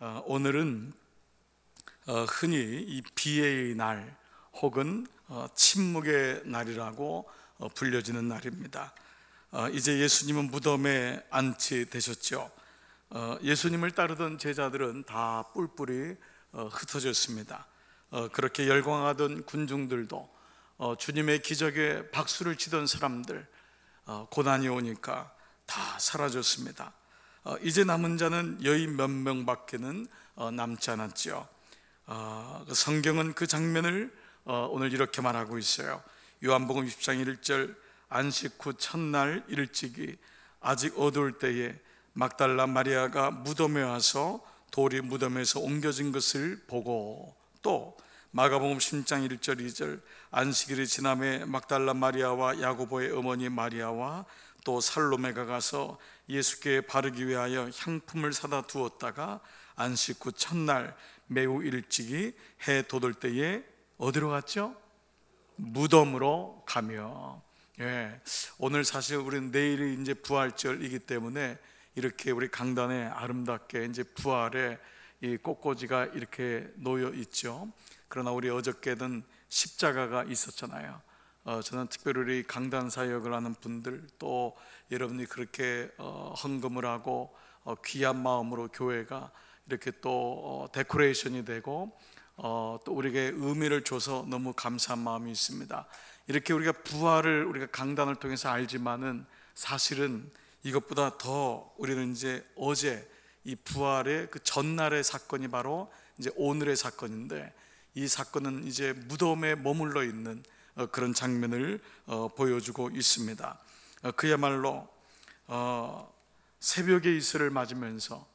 오늘은 흔히 이 비의 날 혹은 침묵의 날이라고 불려지는 날입니다. 이제 예수님은 무덤에 안치되셨죠. 예수님을 따르던 제자들은 다 뿔뿔이 흩어졌습니다. 그렇게 열광하던 군중들도, 주님의 기적에 박수를 치던 사람들, 고난이 오니까 다 사라졌습니다. 이제 남은 자는 여인 몇 명밖에는 남지 않았죠. 성경은 그 장면을 오늘 이렇게 말하고 있어요. 요한복음 20장 1절, 안식 후 첫날 일찍이 아직 어두울 때에 막달라 마리아가 무덤에 와서 돌이 무덤에서 옮겨진 것을 보고, 또 마가복음 10장 1절 2절, 안식일이 지남에 막달라 마리아와 야고보의 어머니 마리아와 또 살로메가 가서 예수께 바르기 위하여 향품을 사다 두었다가 안식 후 첫날 매우 일찍이 해 돋을 때에 어디로 갔죠? 무덤으로 가며. 오늘 사실 우리는 내일이 이제 부활절이기 때문에 이렇게 우리 강단에 아름답게 이제 부활의 이 꽃꽂이가 이렇게 놓여 있죠. 그러나 우리 어저께는 십자가가 있었잖아요. 저는 특별히 강단 사역을 하는 분들, 또 여러분이 그렇게 헌금을 하고 귀한 마음으로 교회가 이렇게 또 데코레이션이 되고 또 우리에게 의미를 줘서 너무 감사한 마음이 있습니다. 이렇게 우리가 부활을 우리가 강단을 통해서 알지만은 사실은 이것보다 더 우리는 이제 어제 이 부활의 그 전날의 사건이 바로 이제 오늘의 사건인데, 이 사건은 이제 무덤에 머물러 있는 그런 장면을 보여주고 있습니다. 그야말로 새벽의 이슬을 맞으면서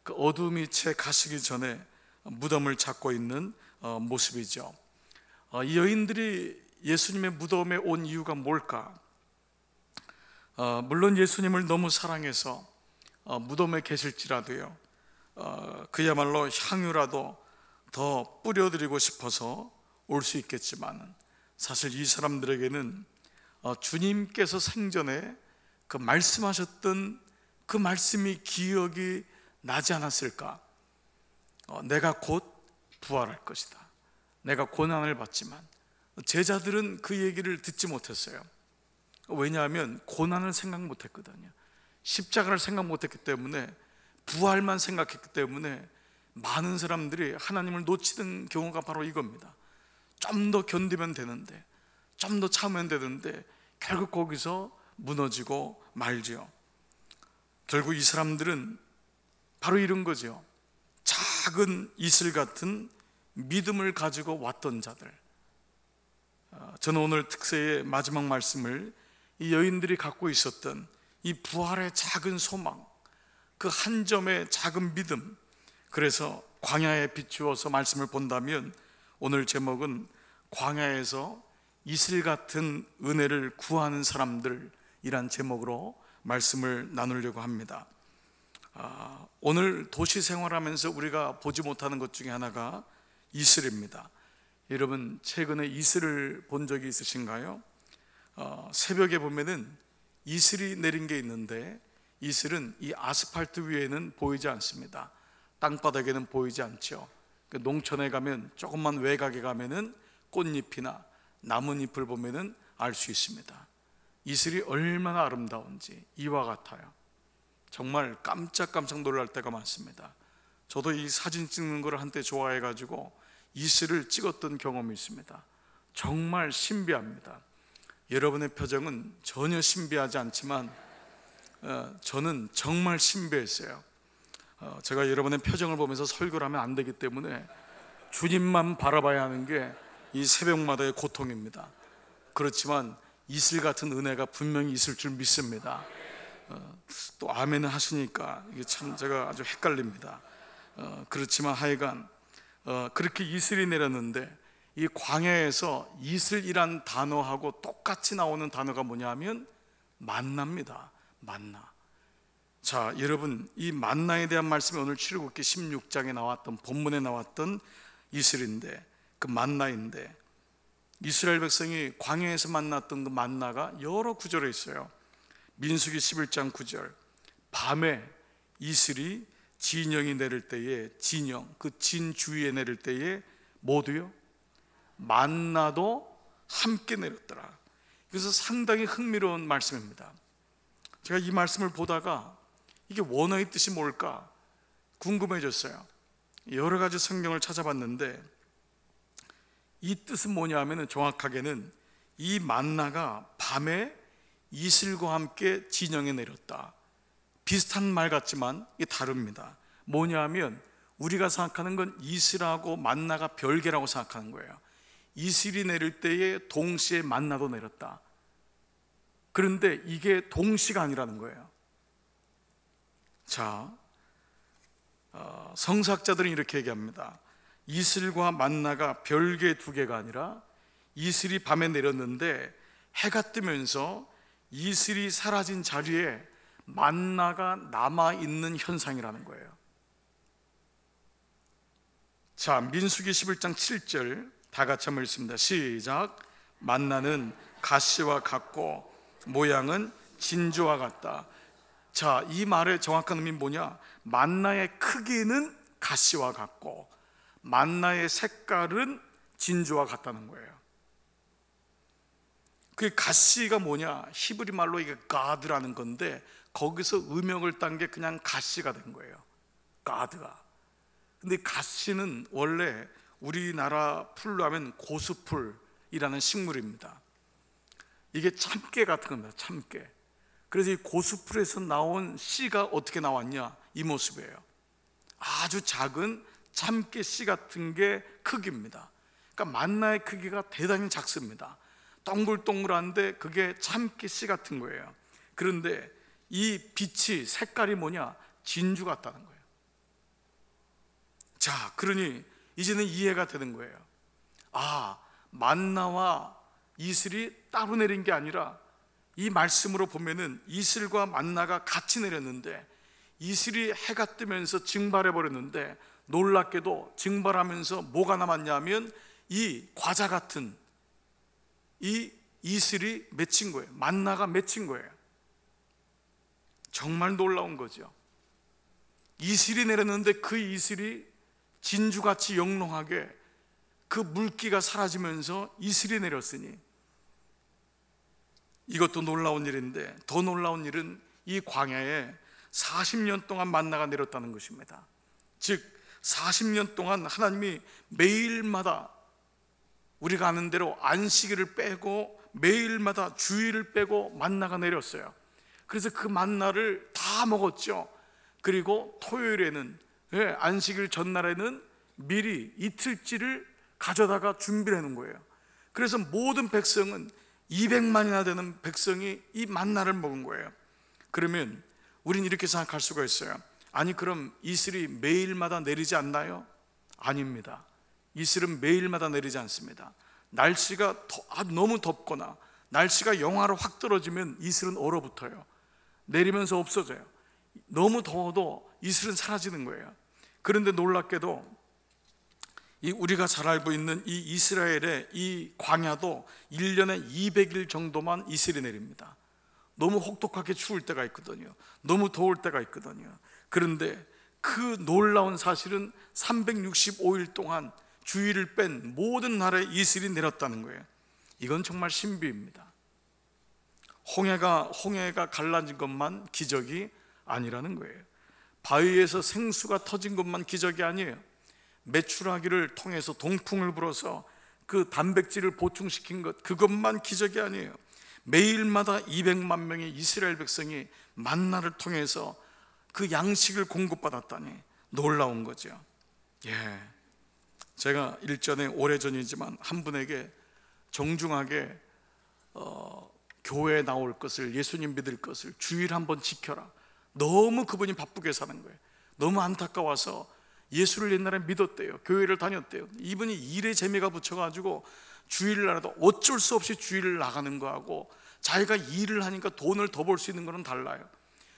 그 어둠이 채 가시기 전에 무덤을 찾고 있는 모습이죠. 이 여인들이 예수님의 무덤에 온 이유가 뭘까? 물론 예수님을 너무 사랑해서 무덤에 계실지라도요, 그야말로 향유라도 더 뿌려드리고 싶어서 올 수 있겠지만, 사실 이 사람들에게는 주님께서 생전에 그 말씀하셨던 그 말씀이 기억이 나지 않았을까? 내가 곧 부활할 것이다, 내가 고난을 받지만. 제자들은 그 얘기를 듣지 못했어요. 왜냐하면 고난을 생각 못했거든요. 십자가를 생각 못했기 때문에, 부활만 생각했기 때문에 많은 사람들이 하나님을 놓치는 경우가 바로 이겁니다. 좀 더 견디면 되는데, 좀 더 참으면 되는데 결국 거기서 무너지고 말죠. 결국 이 사람들은 바로 이런 거죠. 작은 이슬 같은 믿음을 가지고 왔던 자들. 저는 오늘 특세의 마지막 말씀을 이 여인들이 갖고 있었던 이 부활의 작은 소망, 그 한 점의 작은 믿음, 그래서 광야에 비추어서 말씀을 본다면 오늘 제목은 광야에서 이슬 같은 은혜를 구하는 사람들이란 제목으로 말씀을 나누려고 합니다. 오늘 도시 생활하면서 우리가 보지 못하는 것 중에 하나가 이슬입니다. 여러분, 최근에 이슬을 본 적이 있으신가요? 새벽에 보면은 이슬이 내린 게 있는데, 이슬은 이 아스팔트 위에는 보이지 않습니다. 땅바닥에는 보이지 않죠. 농촌에 가면, 조금만 외곽에 가면은 꽃잎이나 나뭇잎을 보면은 알 수 있습니다. 이슬이 얼마나 아름다운지 이와 같아요. 정말 깜짝깜짝 놀랄 때가 많습니다. 저도 이 사진 찍는 걸 한때 좋아해가지고 이슬을 찍었던 경험이 있습니다. 정말 신비합니다. 여러분의 표정은 전혀 신비하지 않지만 저는 정말 신비했어요. 제가 여러분의 표정을 보면서 설교를 하면 안 되기 때문에 주님만 바라봐야 하는 게 이 새벽마다의 고통입니다. 그렇지만 이슬 같은 은혜가 분명히 있을 줄 믿습니다. 또 아멘을 하시니까 이게 참 제가 아주 헷갈립니다. 그렇지만 하여간 그렇게 이슬이 내렸는데, 이 광야에서 이슬이란 단어하고 똑같이 나오는 단어가 뭐냐면 만나입니다. 만나. 자, 여러분, 이 만나에 대한 말씀이 오늘 출애굽기 16장에 나왔던, 본문에 나왔던 이슬인데, 그 만나인데, 이스라엘 백성이 광야에서 만났던 그 만나가 여러 구절에 있어요. 민수기 11장 9절, 밤에 이슬이 진영이 내릴 때에, 진영, 그 진 주위에 내릴 때에 모두요 만나도 함께 내렸더라. 그래서 상당히 흥미로운 말씀입니다. 제가 이 말씀을 보다가 이게 원어의 뜻이 뭘까 궁금해졌어요. 여러 가지 성경을 찾아봤는데 이 뜻은 뭐냐 하면 정확하게는 이 만나가 밤에 이슬과 함께 진영에 내렸다. 비슷한 말 같지만 이게 다릅니다. 뭐냐 하면 우리가 생각하는 건 이슬하고 만나가 별개라고 생각하는 거예요. 이슬이 내릴 때에 동시에 만나도 내렸다. 그런데 이게 동시가 아니라는 거예요. 자, 성사학자들은 이렇게 얘기합니다. 이슬과 만나가 별개 두 개가 아니라 이슬이 밤에 내렸는데 해가 뜨면서 이슬이 사라진 자리에 만나가 남아있는 현상이라는 거예요. 자, 민수기 11장 7절 다 같이 한번 읽습니다. 시작. 만나는 가시와 같고 모양은 진주와 같다. 자, 이 말의 정확한 의미는 뭐냐? 만나의 크기는 가시와 같고 만나의 색깔은 진주와 같다는 거예요. 그 가시가 뭐냐? 히브리 말로 이게 가드라는 건데 거기서 음역을 딴 게 그냥 가시가 된 거예요. 가드가. 근데 가시는 원래 우리나라 풀로 하면 고수풀이라는 식물입니다. 이게 참깨 같은 겁니다. 참깨. 그래서 이 고수풀에서 나온 씨가 어떻게 나왔냐? 이 모습이에요. 아주 작은 참깨 씨 같은 게 크기입니다. 그러니까 만나의 크기가 대단히 작습니다. 동글동글한데 그게 참깨 씨 같은 거예요. 그런데 이 빛이 색깔이 뭐냐? 진주 같다는 거예요. 자, 그러니 이제는 이해가 되는 거예요. 아, 만나와 이슬이 따로 내린 게 아니라 이 말씀으로 보면은 이슬과 만나가 같이 내렸는데 이슬이 해가 뜨면서 증발해 버렸는데 놀랍게도 증발하면서 뭐가 남았냐면 이 과자 같은 이 이슬이 맺힌 거예요. 만나가 맺힌 거예요. 정말 놀라운 거죠. 이슬이 내렸는데 그 이슬이 진주같이 영롱하게 그 물기가 사라지면서 이슬이 내렸으니 이것도 놀라운 일인데 더 놀라운 일은 이 광야에 40년 동안 만나가 내렸다는 것입니다. 즉 40년 동안 하나님이 매일마다 우리가 아는 대로 안식일을 빼고 매일마다 주일을 빼고 만나가 내렸어요. 그래서 그 만나를 다 먹었죠. 그리고 토요일에는 안식일 전날에는 미리 이틀치를 가져다가 준비를 해놓은 거예요. 그래서 모든 백성은 200만이나 되는 백성이 이 만나를 먹은 거예요. 그러면 우린 이렇게 생각할 수가 있어요. 아니 그럼 이슬이 매일마다 내리지 않나요? 아닙니다. 이슬은 매일마다 내리지 않습니다. 날씨가 너무 덥거나 날씨가 영하로 확 떨어지면 이슬은 얼어붙어요. 내리면서 없어져요. 너무 더워도 이슬은 사라지는 거예요. 그런데 놀랍게도 우리가 잘 알고 있는 이 이스라엘의 이 광야도 1년에 200일 정도만 이슬이 내립니다. 너무 혹독하게 추울 때가 있거든요. 너무 더울 때가 있거든요. 그런데 그 놀라운 사실은 365일 동안 주일을 뺀 모든 날에 이슬이 내렸다는 거예요. 이건 정말 신비입니다. 홍해가 갈라진 것만 기적이 아니라는 거예요. 바위에서 생수가 터진 것만 기적이 아니에요. 메추라기를 통해서 동풍을 불어서 그 단백질을 보충시킨 것, 그것만 기적이 아니에요. 매일마다 200만 명의 이스라엘 백성이 만나를 통해서 그 양식을 공급받았다니 놀라운 거죠. 제가 일전에 오래전이지만 한 분에게 정중하게 교회에 나올 것을, 예수님 믿을 것을 주일 한번 지켜라. 너무 그분이 바쁘게 사는 거예요. 너무 안타까워서 예수를 옛날에 믿었대요. 교회를 다녔대요. 이분이 일에 재미가 붙여가지고 주일날에도 어쩔 수 없이 주일을 나가는 거하고 자기가 일을 하니까 돈을 더 벌 수 있는 거는 달라요.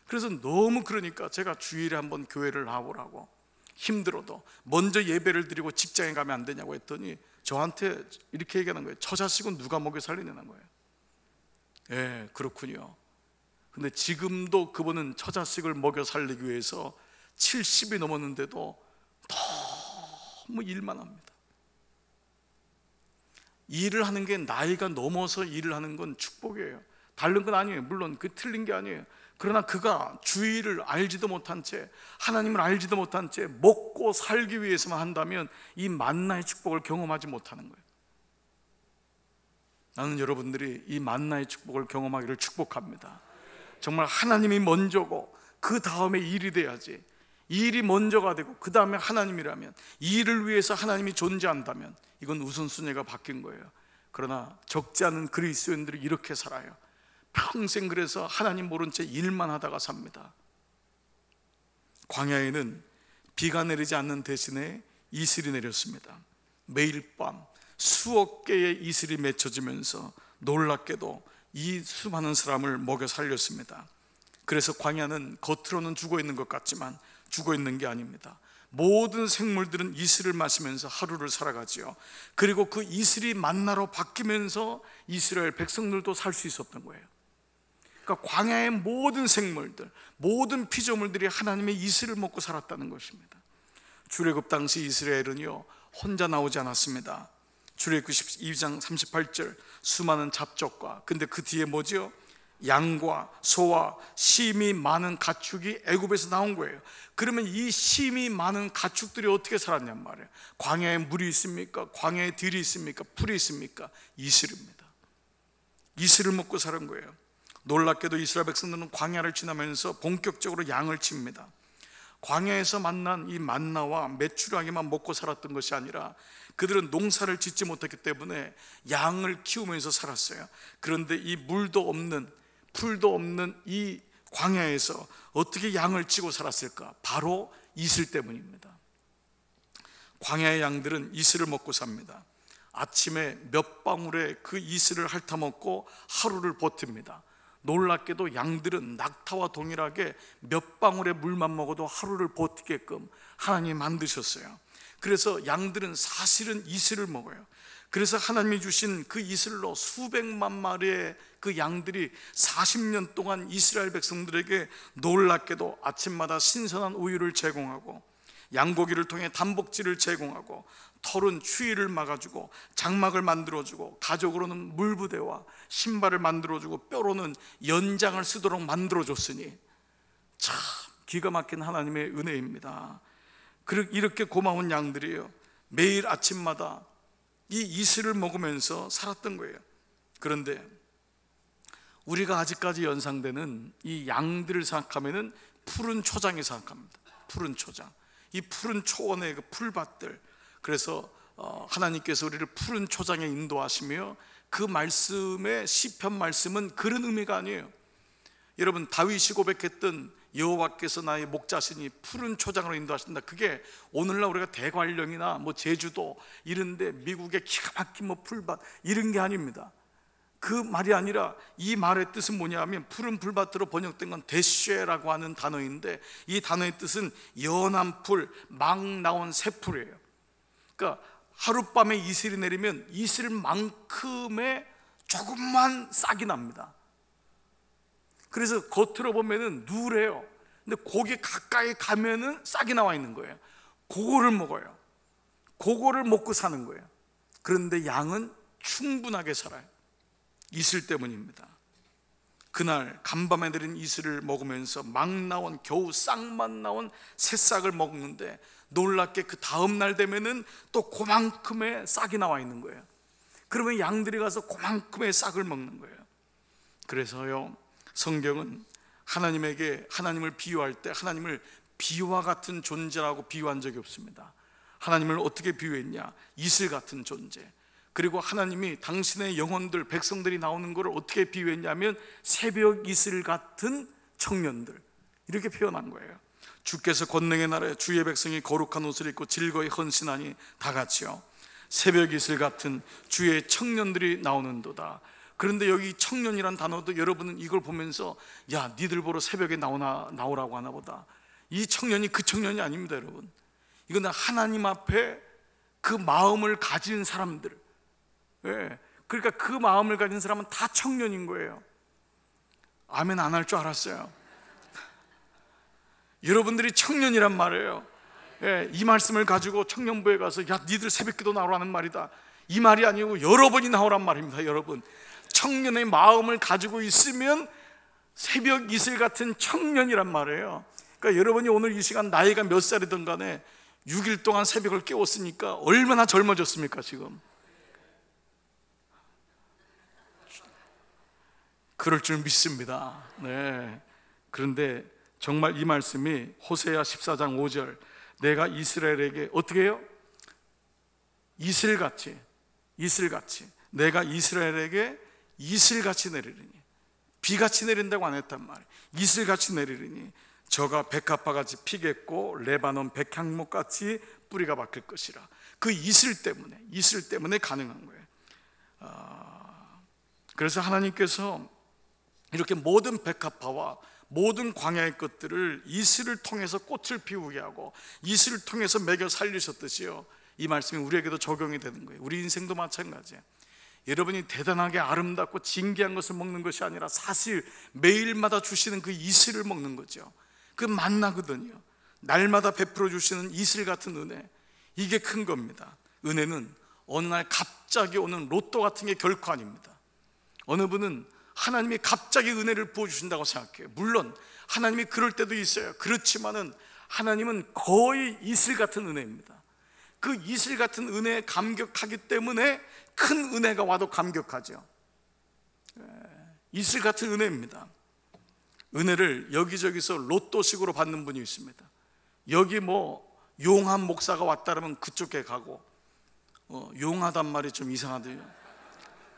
그래서 너무 그러니까 제가 주일에 한번 교회를 나오라고, 힘들어도 먼저 예배를 드리고 직장에 가면 안 되냐고 했더니 저한테 이렇게 얘기하는 거예요. 저 자식은 누가 먹여 살리냐는 거예요. 그렇군요. 근데 지금도 그분은 처자식을 먹여 살리기 위해서 70이 넘었는데도 너무 일만 합니다. 일을 하는 게 나이가 넘어서 일을 하는 건 축복이에요. 다른 건 아니에요. 물론 그 틀린 게 아니에요. 그러나 그가 주의를 알지도 못한 채, 하나님을 알지도 못한 채 먹고 살기 위해서만 한다면 이 만나의 축복을 경험하지 못하는 거예요. 나는 여러분들이 이 만나의 축복을 경험하기를 축복합니다. 정말 하나님이 먼저고 그 다음에 일이 돼야지, 일이 먼저가 되고 그 다음에 하나님이라면, 일을 위해서 하나님이 존재한다면 이건 우선순위가 바뀐 거예요. 그러나 적지 않은 그리스도인들이 이렇게 살아요. 평생 그래서 하나님 모른 채 일만 하다가 삽니다. 광야에는 비가 내리지 않는 대신에 이슬이 내렸습니다. 매일 밤 수억 개의 이슬이 맺혀지면서 놀랍게도 이 수많은 사람을 먹여 살렸습니다. 그래서 광야는 겉으로는 죽어 있는 것 같지만 죽어 있는 게 아닙니다. 모든 생물들은 이슬을 마시면서 하루를 살아가지요. 그리고 그 이슬이 만나로 바뀌면서 이스라엘 백성들도 살 수 있었던 거예요. 그러니까 광야의 모든 생물들, 모든 피조물들이 하나님의 이슬을 먹고 살았다는 것입니다. 출애굽 당시 이스라엘은요 혼자 나오지 않았습니다. 출애굽 22장 38절 수많은 잡족과, 근데 그 뒤에 뭐죠? 양과 소와 심이 많은 가축이 애굽에서 나온 거예요. 그러면 이 심이 많은 가축들이 어떻게 살았냔 말이에요. 광야에 물이 있습니까? 광야에 들이 있습니까? 풀이 있습니까? 이슬입니다. 이슬을 먹고 사는 거예요. 놀랍게도 이스라엘 백성들은 광야를 지나면서 본격적으로 양을 칩니다. 광야에서 만난 이 만나와 메추라기만 먹고 살았던 것이 아니라 그들은 농사를 짓지 못했기 때문에 양을 키우면서 살았어요. 그런데 이 물도 없는, 풀도 없는 이 광야에서 어떻게 양을 치고 살았을까? 바로 이슬 때문입니다. 광야의 양들은 이슬을 먹고 삽니다. 아침에 몇 방울의 그 이슬을 핥아먹고 하루를 버팁니다. 놀랍게도 양들은 낙타와 동일하게 몇 방울의 물만 먹어도 하루를 버티게끔 하나님이 만드셨어요. 그래서 양들은 사실은 이슬을 먹어요. 그래서 하나님이 주신 그 이슬로 수백만 마리의 그 양들이 40년 동안 이스라엘 백성들에게 놀랍게도 아침마다 신선한 우유를 제공하고, 양고기를 통해 단복질을 제공하고, 털은 추위를 막아주고, 장막을 만들어주고, 가죽으로는 물부대와 신발을 만들어주고, 뼈로는 연장을 쓰도록 만들어줬으니 참 기가 막힌 하나님의 은혜입니다. 이렇게 고마운 양들이에요. 매일 아침마다 이 이슬을 먹으면서 살았던 거예요. 그런데 우리가 아직까지 연상되는 이 양들을 생각하면은 푸른 초장이 생각합니다. 푸른 초장, 이 푸른 초원의 그 풀밭들. 그래서 하나님께서 우리를 푸른 초장에 인도하시며, 그 말씀의 시편 말씀은 그런 의미가 아니에요. 여러분, 다윗이 고백했던 여호와께서 나의 목자시니 푸른 초장으로 인도하신다, 그게 오늘날 우리가 대관령이나 뭐 제주도 이런데 미국의 기가 막힌 뭐 풀밭 이런 게 아닙니다. 그 말이 아니라 이 말의 뜻은 뭐냐면, 푸른 풀밭으로 번역된 건 데쉐라고 하는 단어인데, 이 단어의 뜻은 연한 풀, 막 나온 새 풀이에요. 그러니까 하룻밤에 이슬이 내리면 이슬만큼의 조금만 싹이 납니다. 그래서 겉으로 보면은 누래요. 근데 거기 가까이 가면은 싹이 나와 있는 거예요. 그거를 먹어요. 그거를 먹고 사는 거예요. 그런데 양은 충분하게 살아요. 이슬 때문입니다. 그날 간밤에 내린 이슬을 먹으면서 막 나온, 겨우 싹만 나온 새싹을 먹는데, 놀랍게 그 다음 날 되면은 또 그만큼의 싹이 나와 있는 거예요. 그러면 양들이 가서 그만큼의 싹을 먹는 거예요. 그래서요, 성경은 하나님을 비유할 때 하나님을 비와 같은 존재라고 비유한 적이 없습니다. 하나님을 어떻게 비유했냐? 이슬 같은 존재. 그리고 하나님이 당신의 영혼들, 백성들이 나오는 것을 어떻게 비유했냐면 새벽 이슬 같은 청년들, 이렇게 표현한 거예요. 주께서 권능의 날에 주의 백성이 거룩한 옷을 입고 즐거이 헌신하니 다 같이요, 새벽 이슬 같은 주의 청년들이 나오는도다. 그런데 여기 청년이란 단어도 여러분은 이걸 보면서 야, 니들 보러 새벽에 나오라고 하나 보다. 이 청년이 그 청년이 아닙니다, 여러분. 이건 하나님 앞에 그 마음을 가진 사람들. 예, 그러니까 그 마음을 가진 사람은 다 청년인 거예요. 아멘 안 할 줄 알았어요. 여러분들이 청년이란 말이에요. 예, 이 말씀을 가지고 청년부에 가서 야 니들 새벽기도 나오라는 말이다, 이 말이 아니고 여러분이 나오란 말입니다. 여러분, 청년의 마음을 가지고 있으면 새벽 이슬 같은 청년이란 말이에요. 그러니까 여러분이 오늘 이 시간 나이가 몇 살이든 간에 6일 동안 새벽을 깨웠으니까 얼마나 젊어졌습니까 지금. 그럴 줄 믿습니다. 네. 그런데 정말 이 말씀이 호세아 14장 5절, 내가 이스라엘에게 어떻게 해요? 이슬같이 내가 이스라엘에게 이슬같이 내리리니, 비같이 내린다고 안 했단 말이에요. 이슬같이 내리리니 저가 백합화같이 피겠고 레바논 백향목같이 뿌리가 박힐 것이라. 그 이슬 때문에 가능한 거예요. 그래서 하나님께서 이렇게 모든 백합화와 모든 광야의 것들을 이슬을 통해서 꽃을 피우게 하고 이슬을 통해서 먹여 살리셨듯이요, 이 말씀이 우리에게도 적용이 되는 거예요. 우리 인생도 마찬가지예요. 여러분이 대단하게 아름답고 진귀한 것을 먹는 것이 아니라 사실 매일마다 주시는 그 이슬을 먹는 거죠. 그 만나거든요. 날마다 베풀어 주시는 이슬 같은 은혜, 이게 큰 겁니다. 은혜는 어느 날 갑자기 오는 로또 같은 게 결코 아닙니다. 어느 분은 하나님이 갑자기 은혜를 부어주신다고 생각해요. 물론 하나님이 그럴 때도 있어요. 그렇지만은 하나님은 거의 이슬 같은 은혜입니다. 그 이슬 같은 은혜에 감격하기 때문에 큰 은혜가 와도 감격하죠. 이슬 같은 은혜입니다. 은혜를 여기저기서 로또식으로 받는 분이 있습니다. 여기 뭐 용한 목사가 왔다 그러면 그쪽에 가고, 용하단 말이 좀 이상하대요.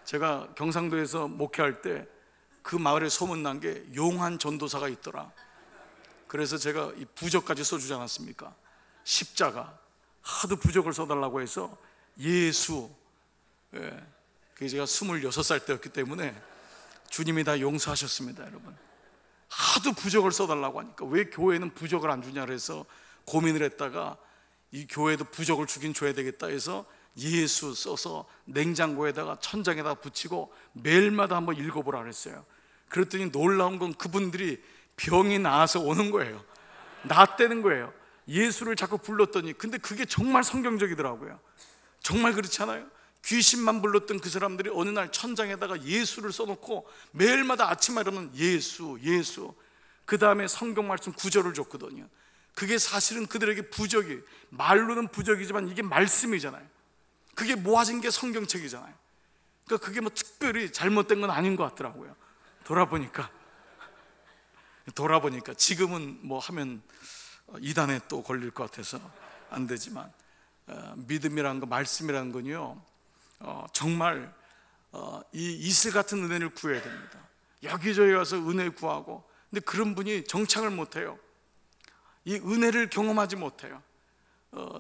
제가 경상도에서 목회할 때 그 마을에 소문난 게 용한 전도사가 있더라. 그래서 제가 이 부적까지 써주지 않았습니까? 십자가, 하도 부적을 써달라고 해서 예수, 그게 제가 26살 때였기 때문에 주님이 다 용서하셨습니다. 여러분, 하도 부적을 써달라고 하니까 왜 교회는 부적을 안 주냐 그래서 고민을 했다가 이 교회도 부적을 주긴 줘야 되겠다 해서 예수 써서 냉장고에다가 천장에다 붙이고 매일마다 한번 읽어보라 그랬어요. 그랬더니 놀라운 건 그분들이 병이 나아서 오는 거예요. 낫대는 거예요. 예수를 자꾸 불렀더니. 근데 그게 정말 성경적이더라고요. 정말 그렇지 않아요? 귀신만 불렀던 그 사람들이 어느 날 천장에다가 예수를 써놓고 매일마다 아침마다 일어나면 예수, 예수, 그 다음에 성경 말씀 구절을 줬거든요. 그게 사실은 그들에게 부적이, 말로는 부적이지만 이게 말씀이잖아요. 그게 모아진 게 성경책이잖아요. 그러니까 그게 뭐 특별히 잘못된 건 아닌 것 같더라고요. 돌아보니까 지금은 뭐 하면 이단에 또 걸릴 것 같아서 안 되지만, 믿음이라는 거, 말씀이라는 건요, 정말 이 이슬 같은 은혜를 구해야 됩니다. 여기저기 가서 은혜 구하고, 근데 그런 분이 정착을 못해요. 이 은혜를 경험하지 못해요.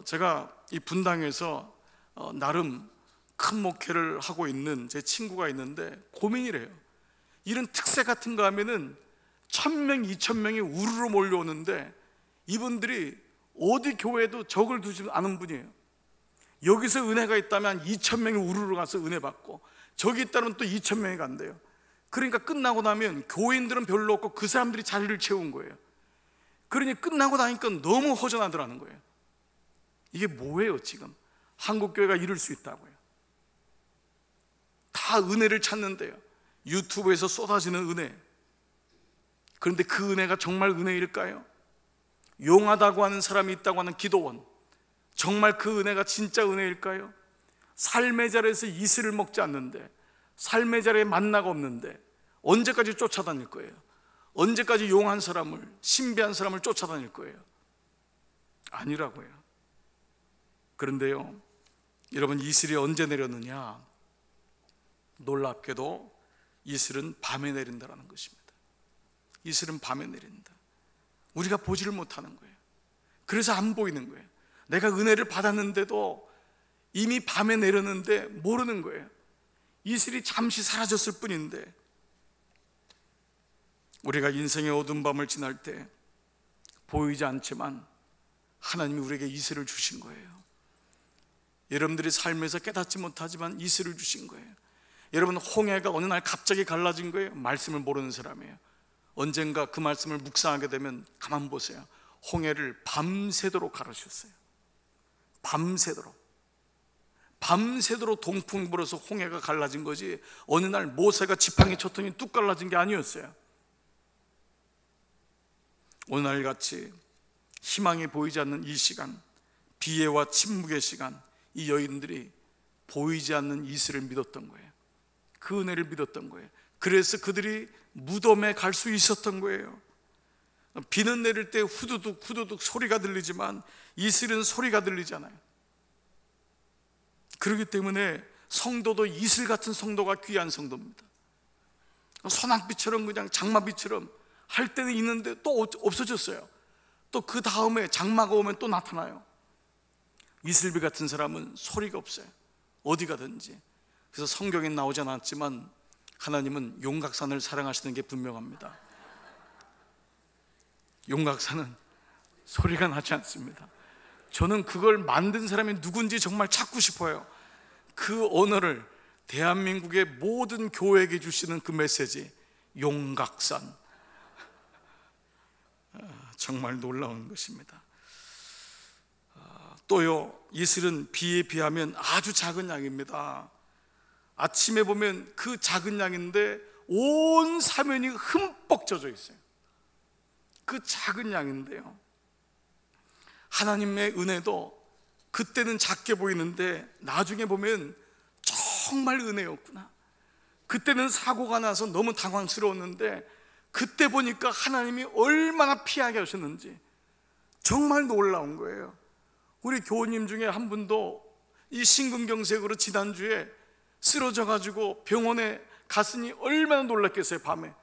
제가 이 분당에서 나름 큰 목회를 하고 있는 제 친구가 있는데 고민이래요. 이런 특세 같은 거 하면은 1000명, 2000명이 우르르 몰려오는데 이분들이 어디 교회에도 적을 두지 않은 분이에요. 여기서 은혜가 있다면 2000명이 우르르 가서 은혜 받고, 저기 있다면 또 2000명이 간대요. 그러니까 끝나고 나면 교인들은 별로 없고 그 사람들이 자리를 채운 거예요. 그러니 끝나고 나니까 너무 허전하더라는 거예요. 이게 뭐예요? 지금 한국교회가 이럴 수 있다고요? 다 은혜를 찾는데요, 유튜브에서 쏟아지는 은혜. 그런데 그 은혜가 정말 은혜일까요? 용하다고 하는 사람이 있다고 하는 기도원, 정말 그 은혜가 진짜 은혜일까요? 삶의 자리에서 이슬을 먹지 않는데, 삶의 자리에 만나가 없는데 언제까지 쫓아다닐 거예요? 언제까지 용한 사람을, 신비한 사람을 쫓아다닐 거예요? 아니라고요. 그런데요, 여러분, 이슬이 언제 내렸느냐? 놀랍게도 이슬은 밤에 내린다는 것입니다. 이슬은 밤에 내린다. 우리가 보지를 못하는 거예요. 그래서 안 보이는 거예요. 내가 은혜를 받았는데도 이미 밤에 내렸는데 모르는 거예요. 이슬이 잠시 사라졌을 뿐인데, 우리가 인생의 어두운 밤을 지날 때 보이지 않지만 하나님이 우리에게 이슬을 주신 거예요. 여러분들이 삶에서 깨닫지 못하지만 이슬을 주신 거예요. 여러분, 홍해가 어느 날 갑자기 갈라진 거예요. 말씀을 모르는 사람이에요. 언젠가 그 말씀을 묵상하게 되면 가만 보세요. 홍해를 밤새도록 가르셨어요. 밤새도록 동풍이 불어서 홍해가 갈라진 거지, 어느 날 모세가 지팡이 쳤더니 뚝 갈라진 게 아니었어요. 오늘 같이 희망이 보이지 않는 이 시간, 비애와 침묵의 시간, 이 여인들이 보이지 않는 이슬을 믿었던 거예요. 그 은혜를 믿었던 거예요. 그래서 그들이 무덤에 갈 수 있었던 거예요. 비는 내릴 때 후두둑 후두둑 소리가 들리지만 이슬은 소리가 들리잖아요. 그렇기 때문에 성도도 이슬 같은 성도가 귀한 성도입니다. 소낙비처럼 그냥 장마비처럼 할 때는 있는데 또 없어졌어요. 또 그 다음에 장마가 오면 또 나타나요. 이슬비 같은 사람은 소리가 없어요. 어디 가든지. 그래서 성경에 나오지 않았지만 하나님은 용각산을 사랑하시는 게 분명합니다. 용각산은 소리가 나지 않습니다. 저는 그걸 만든 사람이 누군지 정말 찾고 싶어요. 그 언어를 대한민국의 모든 교회에게 주시는 그 메시지, 용각산. 정말 놀라운 것입니다. 또요, 이슬은 비에 비하면 아주 작은 양입니다. 아침에 보면 그 작은 양인데 온 사면이 흠뻑 젖어 있어요. 그 작은 양인데요, 하나님의 은혜도 그때는 작게 보이는데 나중에 보면 정말 은혜였구나. 그때는 사고가 나서 너무 당황스러웠는데 그때 보니까 하나님이 얼마나 피하게 하셨는지 정말 놀라운 거예요. 우리 교우님 중에 한 분도 이 심근경색으로 지난주에 쓰러져가지고 병원에 갔으니 얼마나 놀랐겠어요. 밤에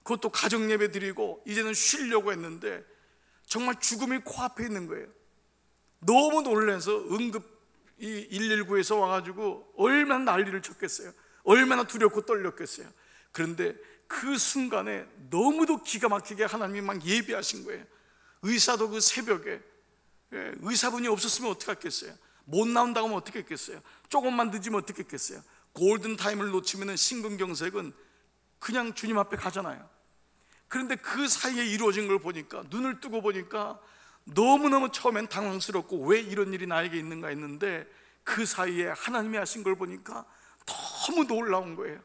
그것도 가정예배 드리고 이제는 쉬려고 했는데 정말 죽음이 코앞에 있는 거예요. 너무 놀라서 응급 119에서 와가지고 얼마나 난리를 쳤겠어요. 얼마나 두렵고 떨렸겠어요. 그런데 그 순간에 너무도 기가 막히게 하나님이 막 예비하신 거예요. 의사도 그 새벽에, 의사분이 없었으면 어떻게 했겠어요? 못 나온다고 하면 어떻게 했겠어요? 조금만 늦으면 어떻게 했겠어요? 골든타임을 놓치면 심근경색은 그냥 주님 앞에 가잖아요. 그런데 그 사이에 이루어진 걸 보니까, 눈을 뜨고 보니까 너무너무 처음엔 당황스럽고 왜 이런 일이 나에게 있는가 했는데 그 사이에 하나님이 하신 걸 보니까 너무 놀라운 거예요.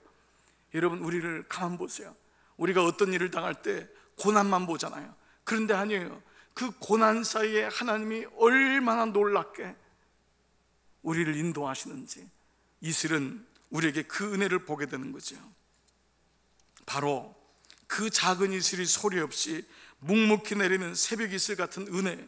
여러분, 우리를 가만 보세요. 우리가 어떤 일을 당할 때 고난만 보잖아요. 그런데 아니에요. 그 고난 사이에 하나님이 얼마나 놀랍게 우리를 인도하시는지, 이슬은 우리에게 그 은혜를 보게 되는 거죠. 바로 그 작은 이슬이 소리 없이 묵묵히 내리는 새벽 이슬 같은 은혜,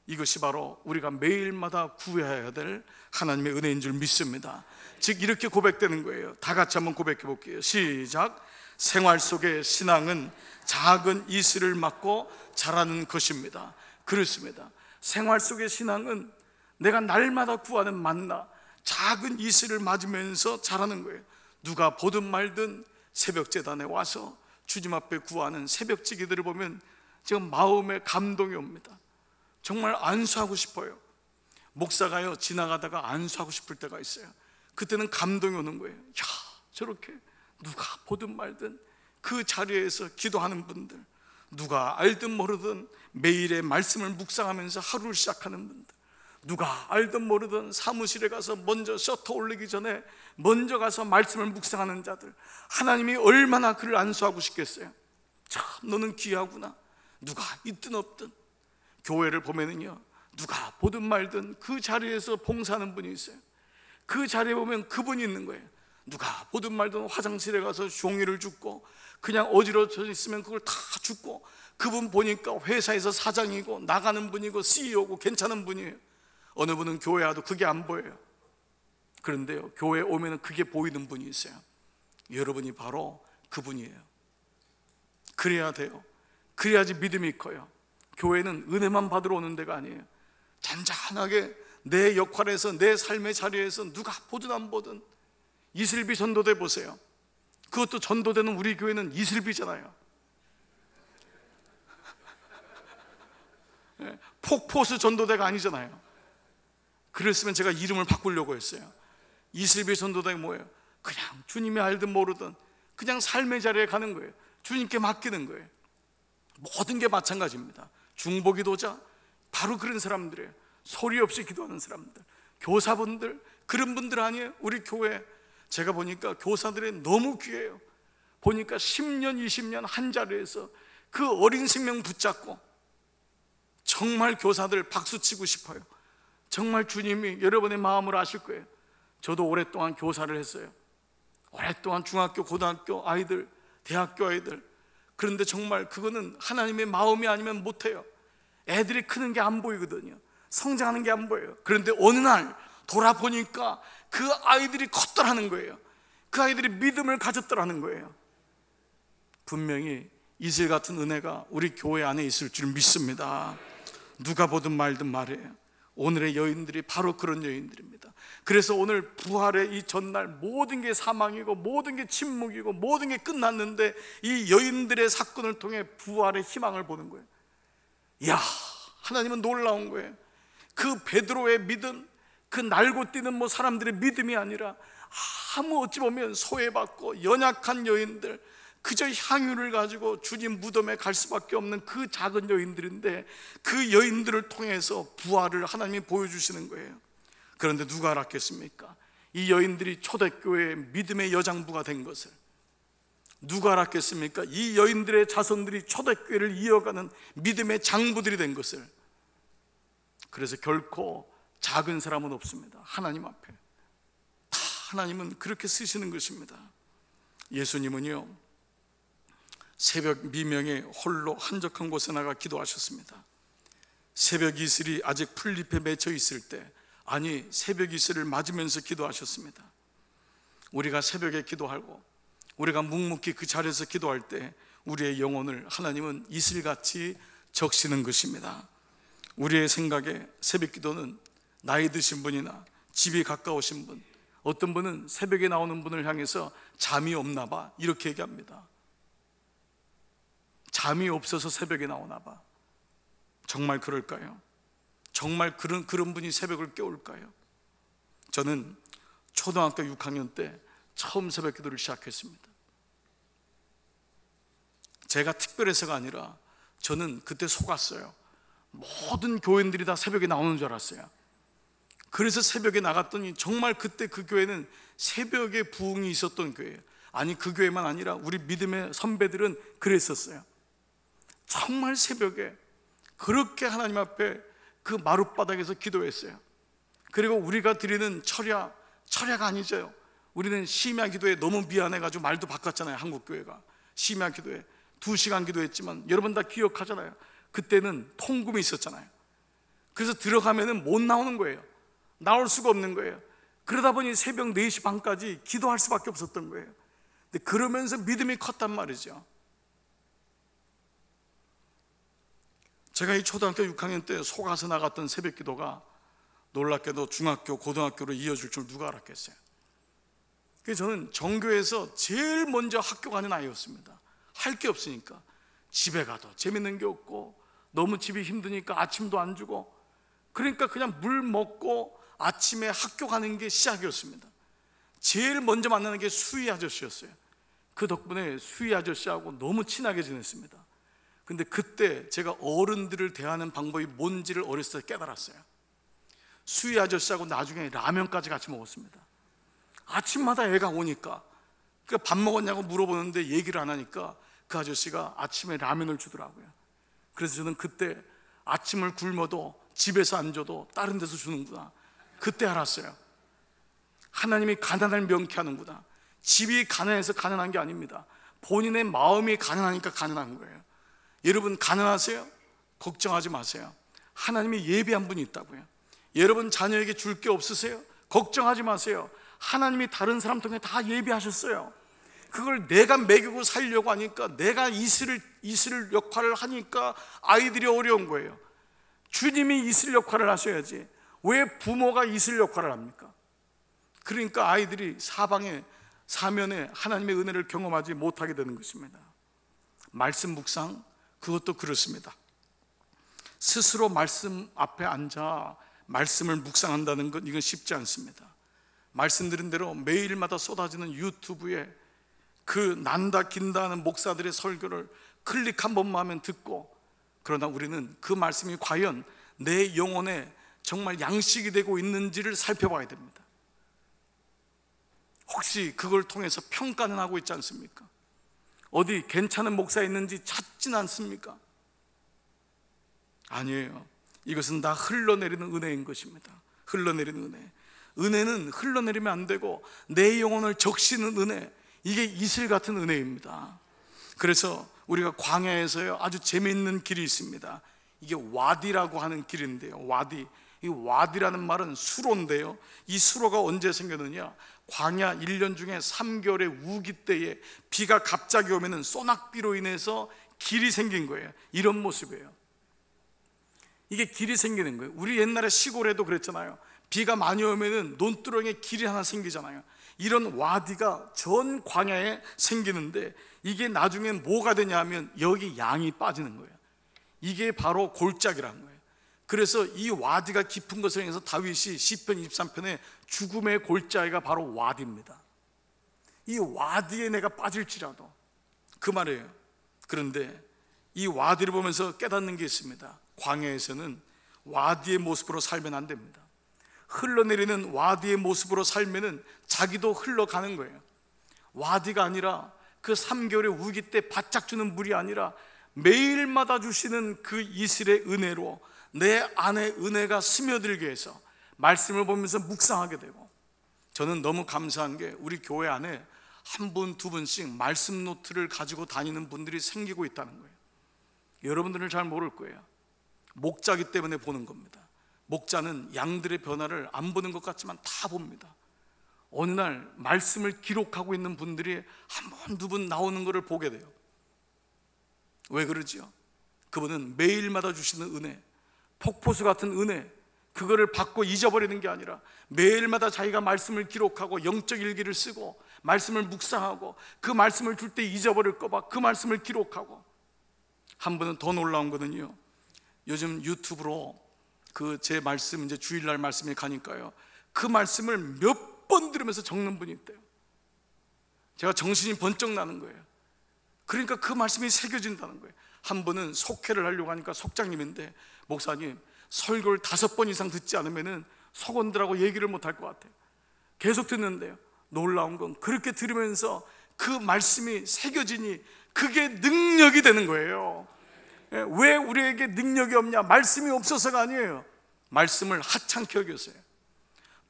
이것이 바로 우리가 매일마다 구해야 될 하나님의 은혜인 줄 믿습니다. 즉 이렇게 고백되는 거예요. 다 같이 한번 고백해 볼게요. 시작. 생활 속의 신앙은 작은 이슬을 맞고 자라는 것입니다. 그렇습니다. 생활 속의 신앙은 내가 날마다 구하는 만나, 작은 이슬을 맞으면서 자라는 거예요. 누가 보든 말든 새벽 제단에 와서 주님 앞에 구하는 새벽지기들을 보면 지금 마음에 감동이 옵니다. 정말 안수하고 싶어요. 목사가요, 지나가다가 안수하고 싶을 때가 있어요. 그때는 감동이 오는 거예요. 야, 저렇게 누가 보든 말든 그 자리에서 기도하는 분들, 누가 알든 모르든 매일의 말씀을 묵상하면서 하루를 시작하는 분들, 누가 알든 모르든 사무실에 가서 먼저 셔터 올리기 전에 먼저 가서 말씀을 묵상하는 자들, 하나님이 얼마나 그를 안수하고 싶겠어요. 참 너는 귀하구나. 누가 있든 없든 교회를 보면은요, 누가 보든 말든 그 자리에서 봉사하는 분이 있어요. 그 자리에 보면 그분이 있는 거예요. 누가 보든 말든 화장실에 가서 종이를 줍고 그냥 어지러져 있으면 그걸 다 줍고, 그분 보니까 회사에서 사장이고 나가는 분이고 CEO고 괜찮은 분이에요. 어느 분은 교회 와도 그게 안 보여요. 그런데요, 교회에 오면 그게 보이는 분이 있어요. 여러분이 바로 그분이에요. 그래야 돼요. 그래야지 믿음이 커요. 교회는 은혜만 받으러 오는 데가 아니에요. 잔잔하게 내 역할에서, 내 삶의 자리에서 누가 보든 안 보든 이슬비 전도대 보세요. 그것도 전도되는 우리 교회는 이슬비잖아요. 폭포수 전도대가 아니잖아요. 그랬으면 제가 이름을 바꾸려고 했어요. 이슬비 전도대가 뭐예요? 그냥 주님이 알든 모르든 그냥 삶의 자리에 가는 거예요. 주님께 맡기는 거예요. 모든 게 마찬가지입니다. 중보기도자, 바로 그런 사람들이에요. 소리 없이 기도하는 사람들, 교사분들, 그런 분들 아니에요? 우리 교회 제가 보니까 교사들이 너무 귀해요. 보니까 10년 20년 한 자리에서 그 어린 생명 붙잡고, 정말 교사들 박수치고 싶어요. 정말 주님이 여러분의 마음을 아실 거예요. 저도 오랫동안 교사를 했어요. 오랫동안 중학교, 고등학교 아이들, 대학교 아이들. 그런데 정말 그거는 하나님의 마음이 아니면 못해요. 애들이 크는 게 안 보이거든요. 성장하는 게 안 보여요. 그런데 어느 날 돌아보니까 그 아이들이 컸더라는 거예요. 그 아이들이 믿음을 가졌더라는 거예요. 분명히 이슬 같은 은혜가 우리 교회 안에 있을 줄 믿습니다. 누가 보든 말든 말이에요. 오늘의 여인들이 바로 그런 여인들입니다. 그래서 오늘 부활의 이 전날 모든 게 사망이고 모든 게 침묵이고 모든 게 끝났는데 이 여인들의 사건을 통해 부활의 희망을 보는 거예요. 이야, 하나님은 놀라운 거예요. 그 베드로의 믿음, 그 날고 뛰는 뭐 사람들의 믿음이 아니라 아무 어찌 보면 소외받고 연약한 여인들, 그저 향유를 가지고 주님 무덤에 갈 수밖에 없는 그 작은 여인들인데 그 여인들을 통해서 부활을 하나님이 보여주시는 거예요. 그런데 누가 알았겠습니까? 이 여인들이 초대교회의 믿음의 여장부가 된 것을. 누가 알았겠습니까? 이 여인들의 자손들이 초대교회를 이어가는 믿음의 장부들이 된 것을. 그래서 결코 작은 사람은 없습니다. 하나님 앞에 다 하나님은 그렇게 쓰시는 것입니다. 예수님은요, 새벽 미명에 홀로 한적한 곳에 나가 기도하셨습니다. 새벽 이슬이 아직 풀잎에 맺혀 있을 때, 아니 새벽 이슬을 맞으면서 기도하셨습니다. 우리가 새벽에 기도하고 우리가 묵묵히 그 자리에서 기도할 때 우리의 영혼을 하나님은 이슬같이 적시는 것입니다. 우리의 생각에 새벽 기도는 나이 드신 분이나 집이 가까우신 분, 어떤 분은 새벽에 나오는 분을 향해서 잠이 없나 봐 이렇게 얘기합니다. 잠이 없어서 새벽에 나오나 봐. 정말 그럴까요? 정말 그런 분이 새벽을 깨울까요? 저는 초등학교 6학년 때 처음 새벽 기도를 시작했습니다. 제가 특별해서가 아니라 저는 그때 속았어요. 모든 교인들이 다 새벽에 나오는 줄 알았어요. 그래서 새벽에 나갔더니 정말 그때 그 교회는 새벽에 부흥이 있었던 교회예요. 아니 그 교회만 아니라 우리 믿음의 선배들은 그랬었어요. 정말 새벽에 그렇게 하나님 앞에 그 마룻바닥에서 기도했어요. 그리고 우리가 드리는 철야가 아니죠. 우리는 심야 기도에 너무 미안해가지고 말도 바꿨잖아요. 한국교회가 심야 기도에 2시간 기도했지만 여러분 다 기억하잖아요. 그때는 통금이 있었잖아요. 그래서 들어가면은 못 나오는 거예요. 나올 수가 없는 거예요. 그러다 보니 새벽 4시 반까지 기도할 수밖에 없었던 거예요. 근데 그러면서 믿음이 컸단 말이죠. 제가 이 초등학교 6학년 때 속아서 나갔던 새벽 기도가 놀랍게도 중학교, 고등학교로 이어질 줄 누가 알았겠어요. 그래서 저는 정교에서 제일 먼저 학교 가는 아이였습니다. 할 게 없으니까. 집에 가도 재밌는 게 없고 너무 집이 힘드니까 아침도 안 주고, 그러니까 그냥 물 먹고 아침에 학교 가는 게 시작이었습니다. 제일 먼저 만나는 게 수희 아저씨였어요. 그 덕분에 수희 아저씨하고 너무 친하게 지냈습니다. 근데 그때 제가 어른들을 대하는 방법이 뭔지를 어렸을 때 깨달았어요. 수희 아저씨하고 나중에 라면까지 같이 먹었습니다. 아침마다 애가 오니까 밥 먹었냐고 물어보는데 얘기를 안 하니까 그 아저씨가 아침에 라면을 주더라고요. 그래서 저는 그때 아침을 굶어도 집에서 안 줘도 다른 데서 주는구나, 그때 알았어요. 하나님이 가난을 명쾌하는구나. 집이 가난해서 가난한 게 아닙니다. 본인의 마음이 가난하니까 가난한 거예요. 여러분 가난하세요? 걱정하지 마세요. 하나님이 예비한 분이 있다고요. 여러분 자녀에게 줄 게 없으세요? 걱정하지 마세요. 하나님이 다른 사람 통해 다 예비하셨어요. 그걸 내가 먹이고 살려고 하니까, 내가 이슬 역할을 하니까 아이들이 어려운 거예요. 주님이 이슬 역할을 하셔야지 왜 부모가 이슬 역할을 합니까? 그러니까 아이들이 사면에 하나님의 은혜를 경험하지 못하게 되는 것입니다. 말씀 묵상, 그것도 그렇습니다. 스스로 말씀 앞에 앉아 말씀을 묵상한다는 것, 이건 쉽지 않습니다. 말씀드린 대로 매일마다 쏟아지는 유튜브에 그 난다 긴다 하는 목사들의 설교를 클릭 한 번만 하면 듣고, 그러나 우리는 그 말씀이 과연 내 영혼에 정말 양식이 되고 있는지를 살펴봐야 됩니다. 혹시 그걸 통해서 평가는 하고 있지 않습니까? 어디 괜찮은 목사 있는지 찾진 않습니까? 아니에요. 이것은 다 흘러내리는 은혜인 것입니다. 흘러내리는 은혜. 은혜는 흘러내리면 안 되고 내 영혼을 적시는 은혜, 이게 이슬 같은 은혜입니다. 그래서 우리가 광야에서요 아주 재미있는 길이 있습니다. 이게 와디라고 하는 길인데요, 와디. 이 와디라는 말은 수로인데요, 이 수로가 언제 생겼느냐, 광야 1년 중에 3개월의 우기 때에 비가 갑자기 오면은 소낙비로 인해서 길이 생긴 거예요. 이런 모습이에요. 이게 길이 생기는 거예요. 우리 옛날에 시골에도 그랬잖아요. 비가 많이 오면은 논두렁에 길이 하나 생기잖아요. 이런 와디가 전 광야에 생기는데, 이게 나중엔 뭐가 되냐 하면 여기 양이 빠지는 거예요. 이게 바로 골짜기라는 거예요. 그래서 이 와디가 깊은 것을 향해서 다윗이 시편 23편에 죽음의 골짜기가 바로 와디입니다. 이 와디에 내가 빠질지라도, 그 말이에요. 그런데 이 와디를 보면서 깨닫는 게 있습니다. 광야에서는 와디의 모습으로 살면 안 됩니다. 흘러내리는 와디의 모습으로 살면은 자기도 흘러가는 거예요. 와디가 아니라 그 3개월의 우기 때 바짝 주는 물이 아니라 매일마다 주시는 그 이슬의 은혜로 내 안에 은혜가 스며들게 해서 말씀을 보면서 묵상하게 되고, 저는 너무 감사한 게 우리 교회 안에 한 분, 두 분씩 말씀 노트를 가지고 다니는 분들이 생기고 있다는 거예요. 여러분들은 잘 모를 거예요. 목자기 때문에 보는 겁니다. 목자는 양들의 변화를 안 보는 것 같지만 다 봅니다. 어느 날 말씀을 기록하고 있는 분들이 한 번, 두 분 나오는 것을 보게 돼요. 왜 그러지요? 그분은 매일마다 주시는 은혜, 폭포수 같은 은혜, 그거를 받고 잊어버리는 게 아니라 매일마다 자기가 말씀을 기록하고 영적 일기를 쓰고 말씀을 묵상하고 그 말씀을 줄 때 잊어버릴까 봐 그 말씀을 기록하고, 한 분은 더 놀라운 거는요, 요즘 유튜브로 그 제 말씀, 이제 주일날 말씀에 가니까요, 그 말씀을 몇 번 들으면서 적는 분이 있대요. 제가 정신이 번쩍 나는 거예요. 그러니까 그 말씀이 새겨진다는 거예요. 한 분은 속회를 하려고 하니까 속장님인데, 목사님 설교를 5번 이상 듣지 않으면은 속원들하고 얘기를 못 할 것 같아요. 계속 듣는데요, 놀라운 건 그렇게 들으면서 그 말씀이 새겨지니 그게 능력이 되는 거예요. 왜 우리에게 능력이 없냐? 말씀이 없어서가 아니에요. 말씀을 하찮게 여겼어요.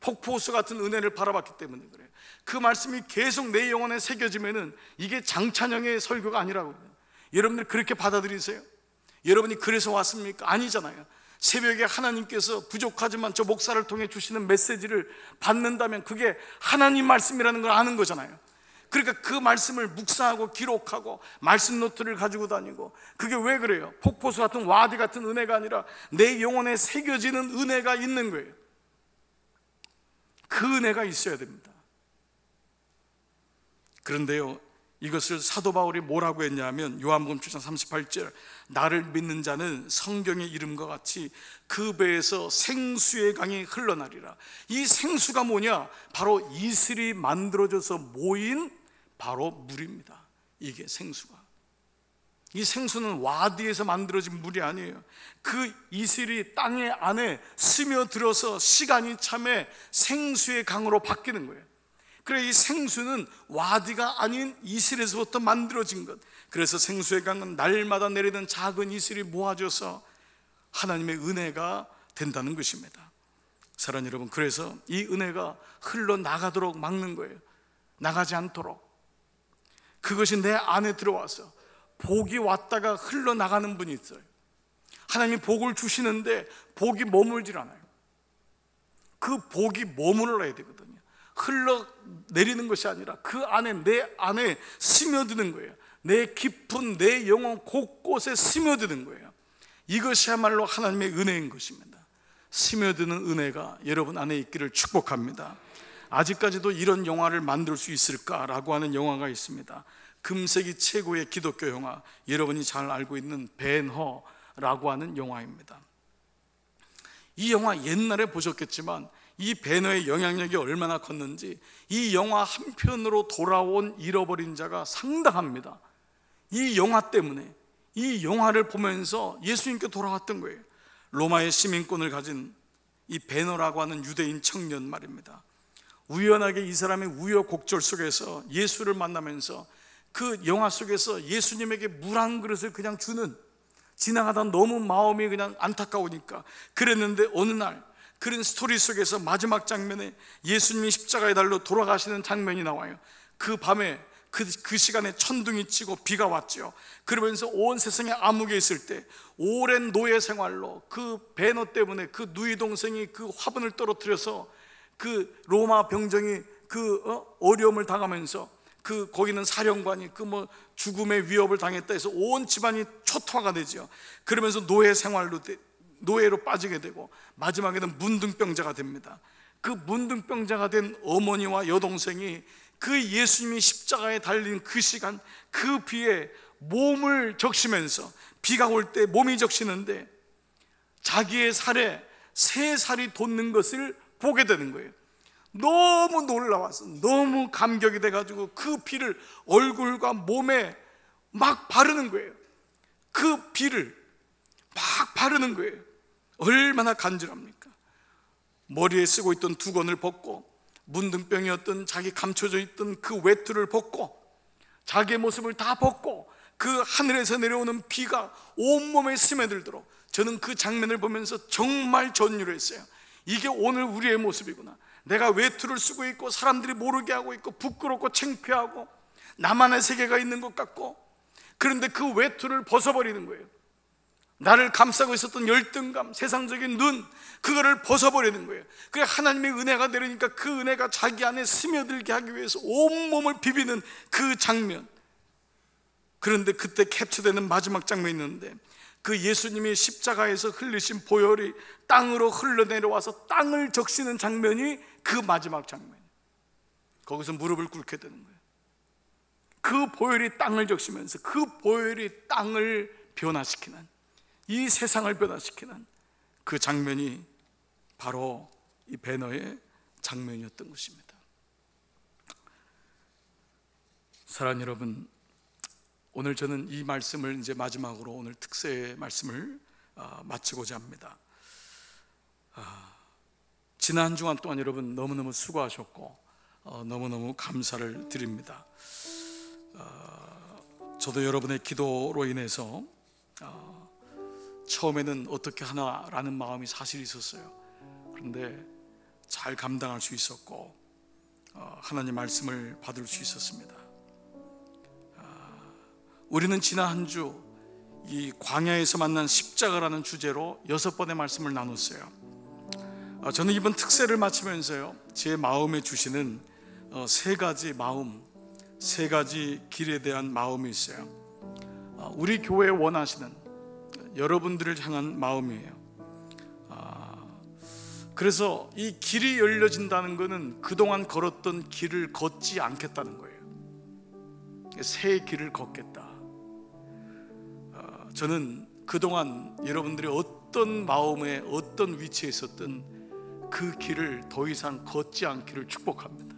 폭포수 같은 은혜를 바라봤기 때문에 그래요. 그 말씀이 계속 내 영혼에 새겨지면은 이게 장찬영의 설교가 아니라고요. 여러분들 그렇게 받아들이세요? 여러분이 그래서 왔습니까? 아니잖아요. 새벽에 하나님께서 부족하지만 저 목사를 통해 주시는 메시지를 받는다면 그게 하나님 말씀이라는 걸 아는 거잖아요. 그러니까 그 말씀을 묵상하고 기록하고 말씀 노트를 가지고 다니고, 그게 왜 그래요? 폭포수 같은 와디 같은 은혜가 아니라 내 영혼에 새겨지는 은혜가 있는 거예요. 그 은혜가 있어야 됩니다. 그런데요, 이것을 사도 바울이 뭐라고 했냐면 요한복음 7장 38절, 나를 믿는 자는 성경의 이름과 같이 그 배에서 생수의 강이 흘러나리라. 이 생수가 뭐냐? 바로 이슬이 만들어져서 모인 바로 물입니다. 이게 생수가, 이 생수는 와디에서 만들어진 물이 아니에요. 그 이슬이 땅의 안에 스며들어서 시간이 참에 생수의 강으로 바뀌는 거예요. 그래, 이 생수는 와디가 아닌 이슬에서부터 만들어진 것. 그래서 생수의 강은 날마다 내리는 작은 이슬이 모아져서 하나님의 은혜가 된다는 것입니다. 사랑하는 여러분, 그래서 이 은혜가 흘러나가도록 막는 거예요. 나가지 않도록. 그것이 내 안에 들어와서 복이 왔다가 흘러나가는 분이 있어요. 하나님이 복을 주시는데 복이 머물질 않아요. 그 복이 머물러야 되거든요. 흘러내리는 것이 아니라 그 안에, 내 안에 스며드는 거예요. 내 깊은 내 영혼 곳곳에 스며드는 거예요. 이것이야말로 하나님의 은혜인 것입니다. 스며드는 은혜가 여러분 안에 있기를 축복합니다. 아직까지도 이런 영화를 만들 수 있을까라고 하는 영화가 있습니다. 금세기 최고의 기독교 영화, 여러분이 잘 알고 있는 벤허라고 하는 영화입니다. 이 영화 옛날에 보셨겠지만 이 벤허의 영향력이 얼마나 컸는지, 이 영화 한 편으로 돌아온 잃어버린 자가 상당합니다. 이 영화 때문에, 이 영화를 보면서 예수님께 돌아왔던 거예요. 로마의 시민권을 가진 이 베너라고 하는 유대인 청년 말입니다. 우연하게 이 사람의 우여곡절 속에서 예수를 만나면서 그 영화 속에서 예수님에게 물 한 그릇을 그냥 주는, 지나가다 너무 마음이 그냥 안타까우니까 그랬는데, 어느 날 그런 스토리 속에서 마지막 장면에 예수님이 십자가에 달려 돌아가시는 장면이 나와요. 그 밤에 그 시간에 천둥이 치고 비가 왔죠. 그러면서 온 세상에 암흑에 있을 때 오랜 노예 생활로 그 베너 때문에 그 누이 동생이 그 화분을 떨어뜨려서 그 로마 병정이 어려움을 당하면서 거기는 사령관이 죽음의 위협을 당했다 해서 온 집안이 초토화가 되죠. 그러면서 노예로 빠지게 되고 마지막에는 문둥병자가 됩니다. 그 문둥병자가 된 어머니와 여동생이 그 예수님이 십자가에 달린 그 시간, 그 비에 몸을 적시면서, 비가 올 때 몸이 적시는데 자기의 살에 새 살이 돋는 것을 보게 되는 거예요. 너무 놀라워서, 너무 감격이 돼가지고 그 비를 얼굴과 몸에 막 바르는 거예요. 그 비를 막 바르는 거예요. 얼마나 간절합니까? 머리에 쓰고 있던 두건을 벗고, 문둥병이었던 자기 감춰져 있던 그 외투를 벗고, 자기의 모습을 다 벗고, 그 하늘에서 내려오는 비가 온몸에 스며들도록, 저는 그 장면을 보면서 정말 전율을 했어요. 이게 오늘 우리의 모습이구나. 내가 외투를 쓰고 있고 사람들이 모르게 하고 있고 부끄럽고 창피하고 나만의 세계가 있는 것 같고, 그런데 그 외투를 벗어버리는 거예요. 나를 감싸고 있었던 열등감, 세상적인 눈, 그거를 벗어버리는 거예요. 그래 하나님의 은혜가 내리니까 그 은혜가 자기 안에 스며들게 하기 위해서 온몸을 비비는 그 장면. 그런데 그때 캡처되는 마지막 장면이 있는데, 그 예수님이 십자가에서 흘리신 보혈이 땅으로 흘러내려와서 땅을 적시는 장면이 그 마지막 장면이에요. 거기서 무릎을 꿇게 되는 거예요. 그 보혈이 땅을 적시면서 그 보혈이 땅을 변화시키는, 이 세상을 변화시키는 그 장면이 바로 이 베너의 장면이었던 것입니다. 사랑하는 여러분, 오늘 저는 이 말씀을 이제 마지막으로 오늘 특세의 말씀을 마치고자 합니다. 지난 한 주간 동안 여러분 너무너무 수고하셨고 너무너무 감사를 드립니다. 저도 여러분의 기도로 인해서 처음에는 어떻게 하나라는 마음이 사실 있었어요. 그런데 잘 감당할 수 있었고 하나님 말씀을 받을 수 있었습니다. 우리는 지난 한 주 이 광야에서 만난 십자가라는 주제로 6번의 말씀을 나눴어요. 저는 이번 특세를 마치면서요, 제 마음에 주시는 3가지 마음, 3가지 길에 대한 마음이 있어요. 우리 교회에 원하시는 여러분들을 향한 마음이에요. 그래서 이 길이 열려진다는 것은 그동안 걸었던 길을 걷지 않겠다는 거예요. 새 길을 걷겠다. 저는 그동안 여러분들이 어떤 마음에 어떤 위치에 있었든 그 길을 더 이상 걷지 않기를 축복합니다.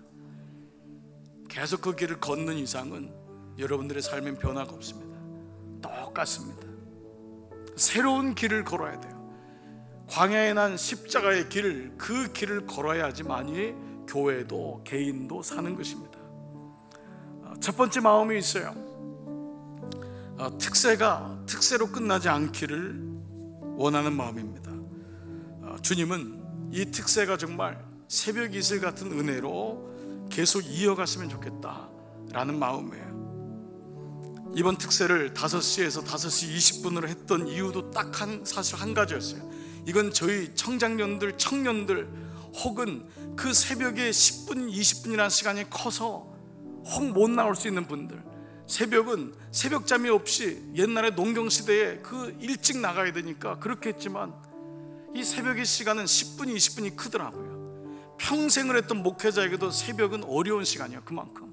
계속 그 길을 걷는 이상은 여러분들의 삶엔 변화가 없습니다. 똑같습니다. 새로운 길을 걸어야 돼요. 광야에 난 십자가의 길, 그 길을 걸어야지만이 교회도 개인도 사는 것입니다. 첫 번째 마음이 있어요. 특세로 끝나지 않기를 원하는 마음입니다. 주님은 이 특세가 정말 새벽 이슬 같은 은혜로 계속 이어갔으면 좋겠다라는 마음이에요. 이번 특세를 5시에서 5시 20분으로 했던 이유도 사실 한 가지였어요. 이건 저희 청장년들, 청년들 혹은 그 새벽에 10분, 20분이라는 시간이 커서 혹 못 나올 수 있는 분들, 새벽은 새벽잠이 없이 옛날에 농경시대에 그 일찍 나가야 되니까 그렇게 했지만 이 새벽의 시간은 10분, 20분이 크더라고요. 평생을 했던 목회자에게도 새벽은 어려운 시간이에요. 그만큼.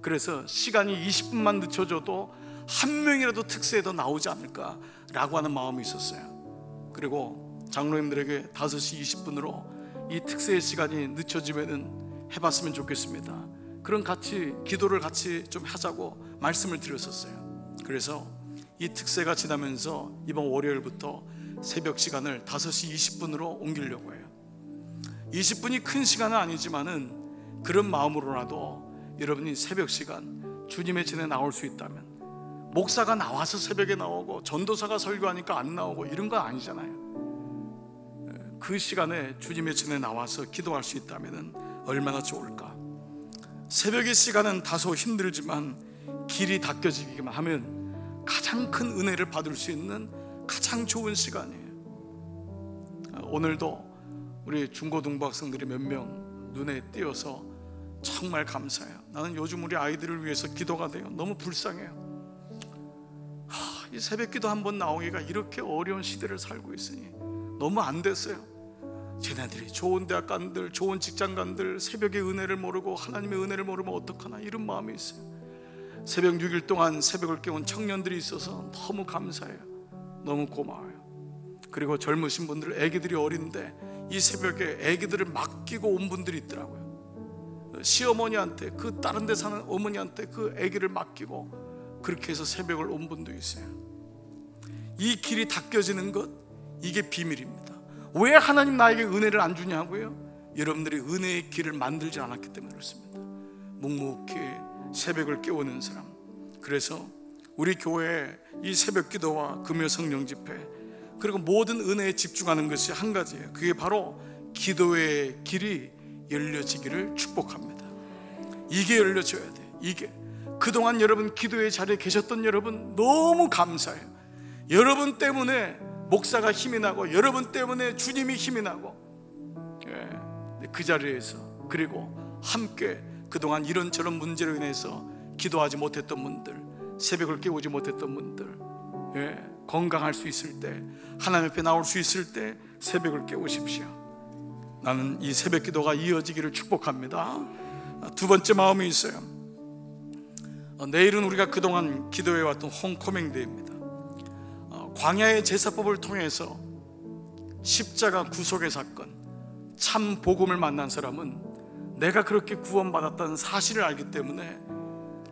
그래서 시간이 20분만 늦춰져도 한 명이라도 특세에 더 나오지 않을까라고 하는 마음이 있었어요. 그리고 장로님들에게 5시 20분으로 이 특세의 시간이 늦춰지면은 해봤으면 좋겠습니다. 그런 기도를 같이 좀 하자고 말씀을 드렸었어요. 그래서 이 특세가 지나면서 이번 월요일부터 새벽 시간을 5시 20분으로 옮기려고 해요. 20분이 큰 시간은 아니지만은 그런 마음으로라도 여러분이 새벽 시간 주님의 전에 나올 수 있다면, 목사가 나와서 새벽에 나오고 전도사가 설교하니까 안 나오고 이런 건 아니잖아요. 그 시간에 주님의 전에 나와서 기도할 수 있다면 얼마나 좋을까. 새벽의 시간은 다소 힘들지만 길이 닦여지기만 하면 가장 큰 은혜를 받을 수 있는 가장 좋은 시간이에요. 오늘도 우리 중고등부 학생들이 몇 명 눈에 띄어서 정말 감사해요. 나는 요즘 우리 아이들을 위해서 기도가 돼요. 너무 불쌍해요. 이 새벽기도 한번 나오기가 이렇게 어려운 시대를 살고 있으니 너무 안 됐어요. 쟤네들이 좋은 대학 간들, 좋은 직장 간들 새벽의 은혜를 모르고 하나님의 은혜를 모르면 어떡하나, 이런 마음이 있어요. 새벽 6일 동안 새벽을 깨운 청년들이 있어서 너무 감사해요. 너무 고마워요. 그리고 젊으신 분들, 애기들이 어린데 이 새벽에 애기들을 맡기고 온 분들이 있더라고요. 시어머니한테, 그 다른 데 사는 어머니한테 그 애기를 맡기고 그렇게 해서 새벽을 온 분도 있어요. 이 길이 닦여지는 것, 이게 비밀입니다. 왜 하나님 나에게 은혜를 안 주냐고요? 여러분들이 은혜의 길을 만들지 않았기 때문에 그렇습니다. 묵묵히 새벽을 깨우는 사람. 그래서 우리 교회에 이 새벽 기도와 금요 성령 집회, 그리고 모든 은혜에 집중하는 것이 한 가지예요. 그게 바로 기도의 길이 열려지기를 축복합니다. 이게 열려져야 돼요. 이게 그동안 여러분 기도의 자리에 계셨던 여러분 너무 감사해요. 여러분 때문에 목사가 힘이 나고, 여러분 때문에 주님이 힘이 나고, 그 자리에서, 그리고 함께 그동안 이런저런 문제로 인해서 기도하지 못했던 분들, 새벽을 깨우지 못했던 분들, 건강할 수 있을 때, 하나님 앞에 나올 수 있을 때 새벽을 깨우십시오. 나는 이 새벽 기도가 이어지기를 축복합니다. 두 번째 마음이 있어요. 내일은 우리가 그동안 기도해왔던 홈커밍 데이입니다. 광야의 제사법을 통해서 십자가 구속의 사건, 참 복음을 만난 사람은 내가 그렇게 구원받았다는 사실을 알기 때문에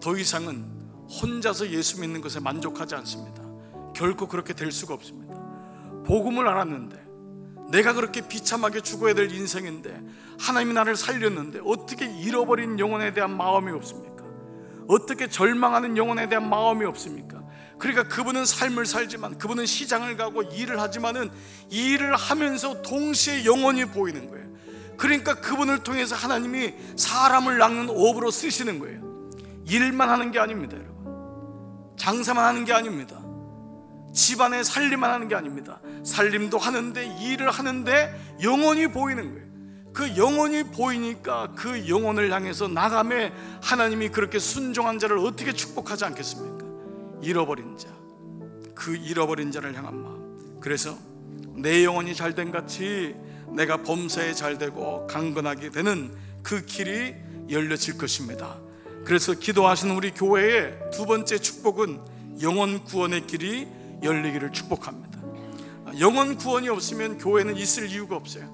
더 이상은 혼자서 예수 믿는 것에 만족하지 않습니다. 결코 그렇게 될 수가 없습니다. 복음을 알았는데, 내가 그렇게 비참하게 죽어야 될 인생인데 하나님이 나를 살렸는데 어떻게 잃어버린 영혼에 대한 마음이 없습니까? 어떻게 절망하는 영혼에 대한 마음이 없습니까? 그러니까 그분은 삶을 살지만, 그분은 시장을 가고 일을 하지만은 이 일을 하면서 동시에 영혼이 보이는 거예요. 그러니까 그분을 통해서 하나님이 사람을 낚는 업으로 쓰시는 거예요. 일만 하는 게 아닙니다, 여러분. 장사만 하는 게 아닙니다. 집안에 살림만 하는 게 아닙니다. 살림도 하는데, 일을 하는데 영혼이 보이는 거예요. 그 영혼이 보이니까 그 영혼을 향해서 나감에 하나님이 그렇게 순종한 자를 어떻게 축복하지 않겠습니까? 잃어버린 자, 그 잃어버린 자를 향한 마음. 그래서 내 영혼이 잘된 같이 내가 범사에 잘되고 강건하게 되는 그 길이 열려질 것입니다. 그래서 기도하시는 우리 교회의 두 번째 축복은 영혼 구원의 길이 열리기를 축복합니다. 영혼 구원이 없으면 교회는 있을 이유가 없어요.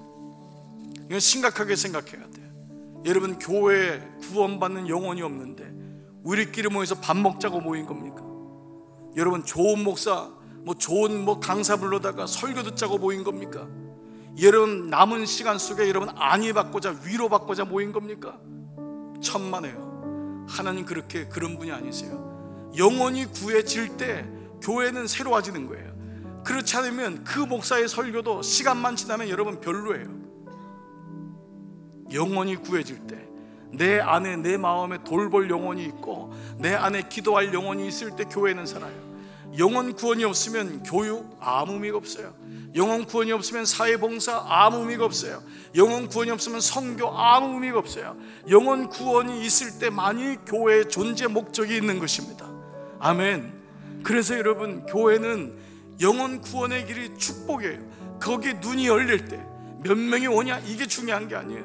이건 심각하게 생각해야 돼요. 여러분, 교회에 구원받는 영혼이 없는데 우리끼리 모여서 밥 먹자고 모인 겁니까? 여러분, 좋은 목사, 좋은 강사 불러다가 설교 듣자고 모인 겁니까? 여러분, 남은 시간 속에 여러분 안위받고자, 위로받고자 모인 겁니까? 천만에요. 하나님 그런 분이 아니세요. 영혼이 구해질 때 교회는 새로워지는 거예요. 그렇지 않으면 그 목사의 설교도 시간만 지나면 여러분 별로예요. 영혼이 구해질 때, 내 안에, 내 마음에 돌볼 영혼이 있고 내 안에 기도할 영혼이 있을 때 교회는 살아요. 영혼 구원이 없으면 교육 아무 의미가 없어요. 영혼 구원이 없으면 사회봉사 아무 의미가 없어요. 영혼 구원이 없으면 선교 아무 의미가 없어요. 영혼 구원이 있을 때만이 교회의 존재 목적이 있는 것입니다. 아멘. 그래서 여러분, 교회는 영혼 구원의 길이 축복이에요. 거기에 눈이 열릴 때 몇 명이 오냐, 이게 중요한 게 아니에요.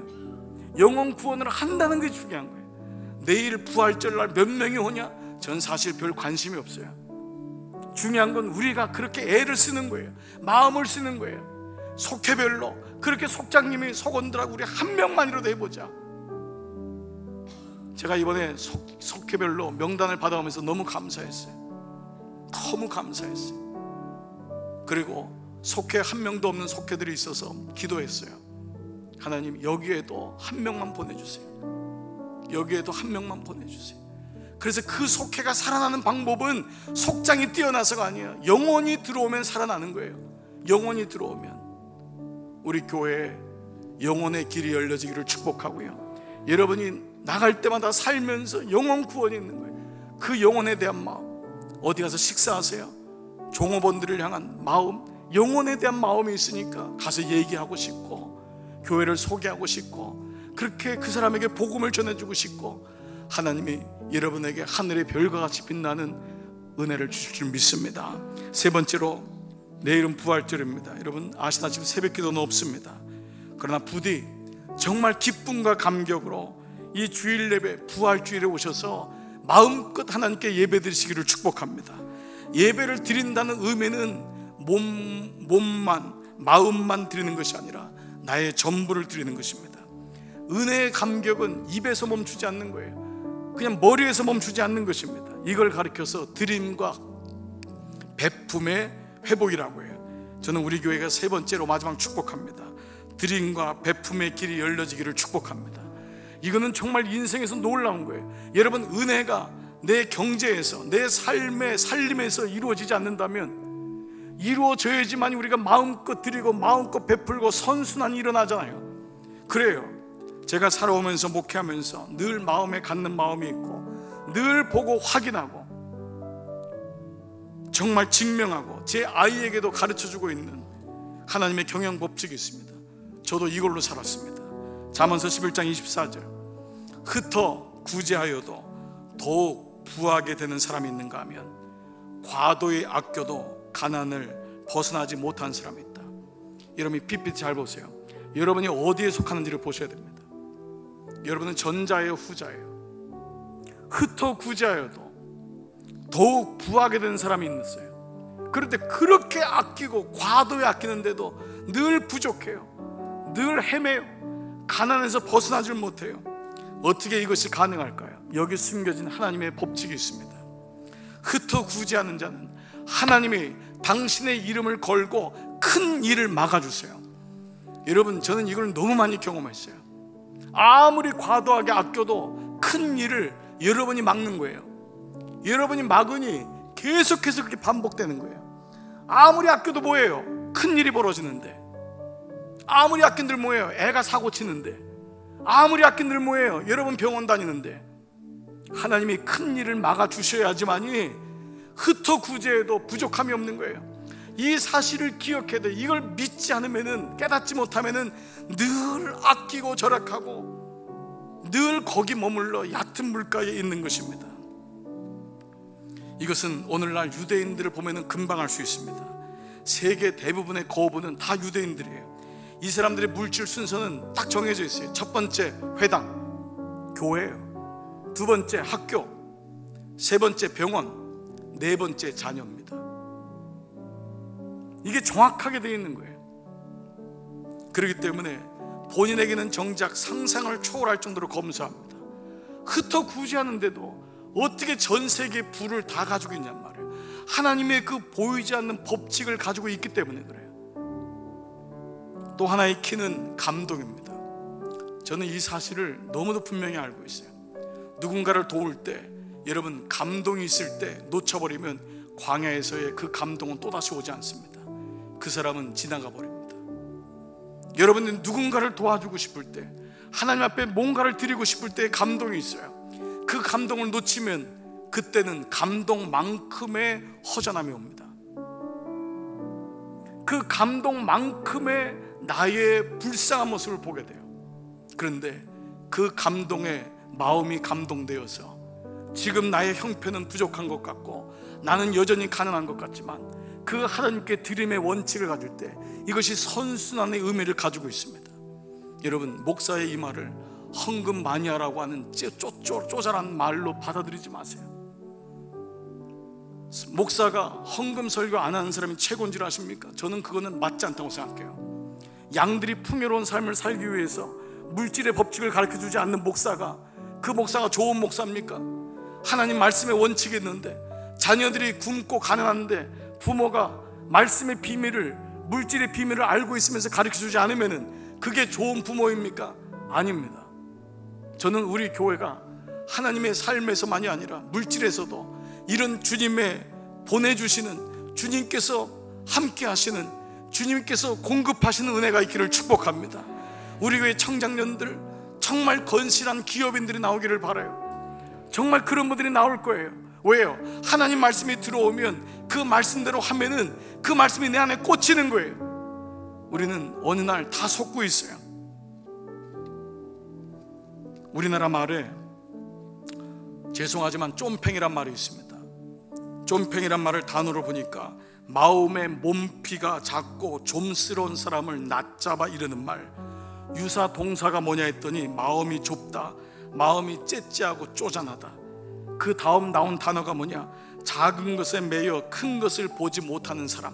영혼 구원을 한다는 게 중요한 거예요. 내일 부활절날 몇 명이 오냐, 전 사실 별 관심이 없어요. 중요한 건 우리가 그렇게 애를 쓰는 거예요. 마음을 쓰는 거예요. 속회별로 그렇게 속장님이 속원들하고 우리 한 명만이라도 해보자. 제가 이번에 속회별로 명단을 받아오면서 너무 감사했어요. 너무 감사했어요. 그리고 속회 한 명도 없는 속회들이 있어서 기도했어요. 하나님, 여기에도 한 명만 보내주세요. 여기에도 한 명만 보내주세요. 그래서 그 속회가 살아나는 방법은 속장이 뛰어나서가 아니에요. 영혼이 들어오면 살아나는 거예요. 영혼이 들어오면. 우리 교회에 영혼의 길이 열려지기를 축복하고요, 여러분이 나갈 때마다 살면서 영혼 구원이 있는 거예요. 그 영혼에 대한 마음, 어디 가서 식사하세요, 종업원들을 향한 마음, 영혼에 대한 마음이 있으니까 가서 얘기하고 싶고, 교회를 소개하고 싶고, 그렇게 그 사람에게 복음을 전해주고 싶고, 하나님이 여러분에게 하늘의 별과 같이 빛나는 은혜를 주실 줄 믿습니다. 세 번째로, 내일은 부활절입니다. 여러분 아시다시피 새벽기도는 없습니다. 그러나 부디 정말 기쁨과 감격으로 이 주일 예배, 부활주일에 오셔서 마음껏 하나님께 예배 드리시기를 축복합니다. 예배를 드린다는 의미는 몸만, 마음만 드리는 것이 아니라 나의 전부를 드리는 것입니다. 은혜의 감격은 입에서 멈추지 않는 거예요. 그냥 머리에서 멈추지 않는 것입니다. 이걸 가리켜서 드림과 베품의 회복이라고 해요. 저는 우리 교회가 세 번째로 마지막 축복합니다. 드림과 베품의 길이 열려지기를 축복합니다. 이거는 정말 인생에서 놀라운 거예요. 여러분, 은혜가 내 경제에서, 내 삶의 살림에서 이루어지지 않는다면, 이루어져야지만 우리가 마음껏 드리고 마음껏 베풀고 선순환이 일어나잖아요. 그래요. 제가 살아오면서 목회하면서 늘 마음에 갖는 마음이 있고, 늘 보고 확인하고 정말 증명하고 제 아이에게도 가르쳐주고 있는 하나님의 경영 법칙이 있습니다. 저도 이걸로 살았습니다. 잠언서 11장 24절, 흩어 구제하여도 더욱 부하게 되는 사람이 있는가 하면 과도히 아껴도 가난을 벗어나지 못한 사람이 있다. 여러분이 PPT 잘 보세요. 여러분이 어디에 속하는지를 보셔야 됩니다. 여러분은 전자예요, 후자예요? 흩어 구제하여도 더욱 부하게 되는 사람이 있어요. 그런데 그렇게 아끼고 과도히 아끼는데도 늘 부족해요. 늘 헤매요. 가난에서 벗어나질 못해요. 어떻게 이것이 가능할까요? 여기 숨겨진 하나님의 법칙이 있습니다. 흩어 구제하는 자는 하나님이 당신의 이름을 걸고 큰 일을 막아주세요. 여러분, 저는 이걸 너무 많이 경험했어요. 아무리 과도하게 아껴도 큰 일을 여러분이 막는 거예요. 여러분이 막으니 계속해서 그렇게 반복되는 거예요. 아무리 아껴도 뭐예요? 큰 일이 벌어지는데. 아무리 아낀들 뭐예요? 애가 사고 치는데. 아무리 아낀들 뭐예요? 여러분 병원 다니는데. 하나님이 큰 일을 막아주셔야지만이 흩어 구제해도 부족함이 없는 거예요. 이 사실을 기억해야 돼. 이걸 믿지 않으면은, 깨닫지 못하면은 늘 아끼고 절약하고 늘 거기 머물러 얕은 물가에 있는 것입니다. 이것은 오늘날 유대인들을 보면은 금방 알 수 있습니다. 세계 대부분의 거부는 다 유대인들이에요. 이 사람들의 물질 순서는 딱 정해져 있어요. 첫 번째 회당, 교회예요. 두 번째 학교, 세 번째 병원, 네 번째 자녀입니다. 이게 정확하게 되어 있는 거예요. 그렇기 때문에 본인에게는 정작 상상을 초월할 정도로 검소합니다. 흩어 구제하는데도 어떻게 전 세계 부를 다 가지고 있냔 말이에요. 하나님의 그 보이지 않는 법칙을 가지고 있기 때문에 그래요. 또 하나의 키는 감동입니다. 저는 이 사실을 너무도 분명히 알고 있어요. 누군가를 도울 때, 여러분, 감동이 있을 때 놓쳐버리면 광야에서의 그 감동은 또다시 오지 않습니다. 그 사람은 지나가 버립니다. 여러분은 누군가를 도와주고 싶을 때, 하나님 앞에 뭔가를 드리고 싶을 때 감동이 있어요. 그 감동을 놓치면 그때는 감동만큼의 허전함이 옵니다. 그 감동만큼의 나의 불쌍한 모습을 보게 돼요. 그런데 그 감동에 마음이 감동되어서 지금 나의 형편은 부족한 것 같고 나는 여전히 가난한 것 같지만 그 하나님께 드림의 원칙을 가질 때 이것이 선순환의 의미를 가지고 있습니다. 여러분, 목사의 이 말을 헌금 많이 하라고 하는 쪼잘한 말로 받아들이지 마세요. 목사가 헌금 설교 안 하는 사람이 최고인 줄 아십니까? 저는 그거는 맞지 않다고 생각해요. 양들이 풍요로운 삶을 살기 위해서 물질의 법칙을 가르쳐주지 않는 목사가, 그 목사가 좋은 목사입니까? 하나님 말씀의 원칙이 있는데 자녀들이 굶고 가난한데 부모가 말씀의 비밀을, 물질의 비밀을 알고 있으면서 가르쳐주지 않으면 그게 좋은 부모입니까? 아닙니다. 저는 우리 교회가 하나님의 삶에서만이 아니라 물질에서도 이런 주님의 보내주시는, 주님께서 함께 하시는, 주님께서 공급하시는 은혜가 있기를 축복합니다. 우리 교회 청장년들 정말 건실한 기업인들이 나오기를 바라요. 정말 그런 분들이 나올 거예요. 왜요? 하나님 말씀이 들어오면 그 말씀대로 하면은 그 말씀이 내 안에 꽂히는 거예요. 우리는 어느 날 다 속고 있어요. 우리나라 말에 죄송하지만 쫌팽이란 말이 있습니다. 쫌팽이란 말을 단어로 보니까 마음의 몸피가 작고 좀스러운 사람을 낮잡아 이르는 말. 유사 동사가 뭐냐 했더니 마음이 좁다, 마음이 째째하고 쪼잔하다. 그 다음 나온 단어가 뭐냐? 작은 것에 매여 큰 것을 보지 못하는 사람.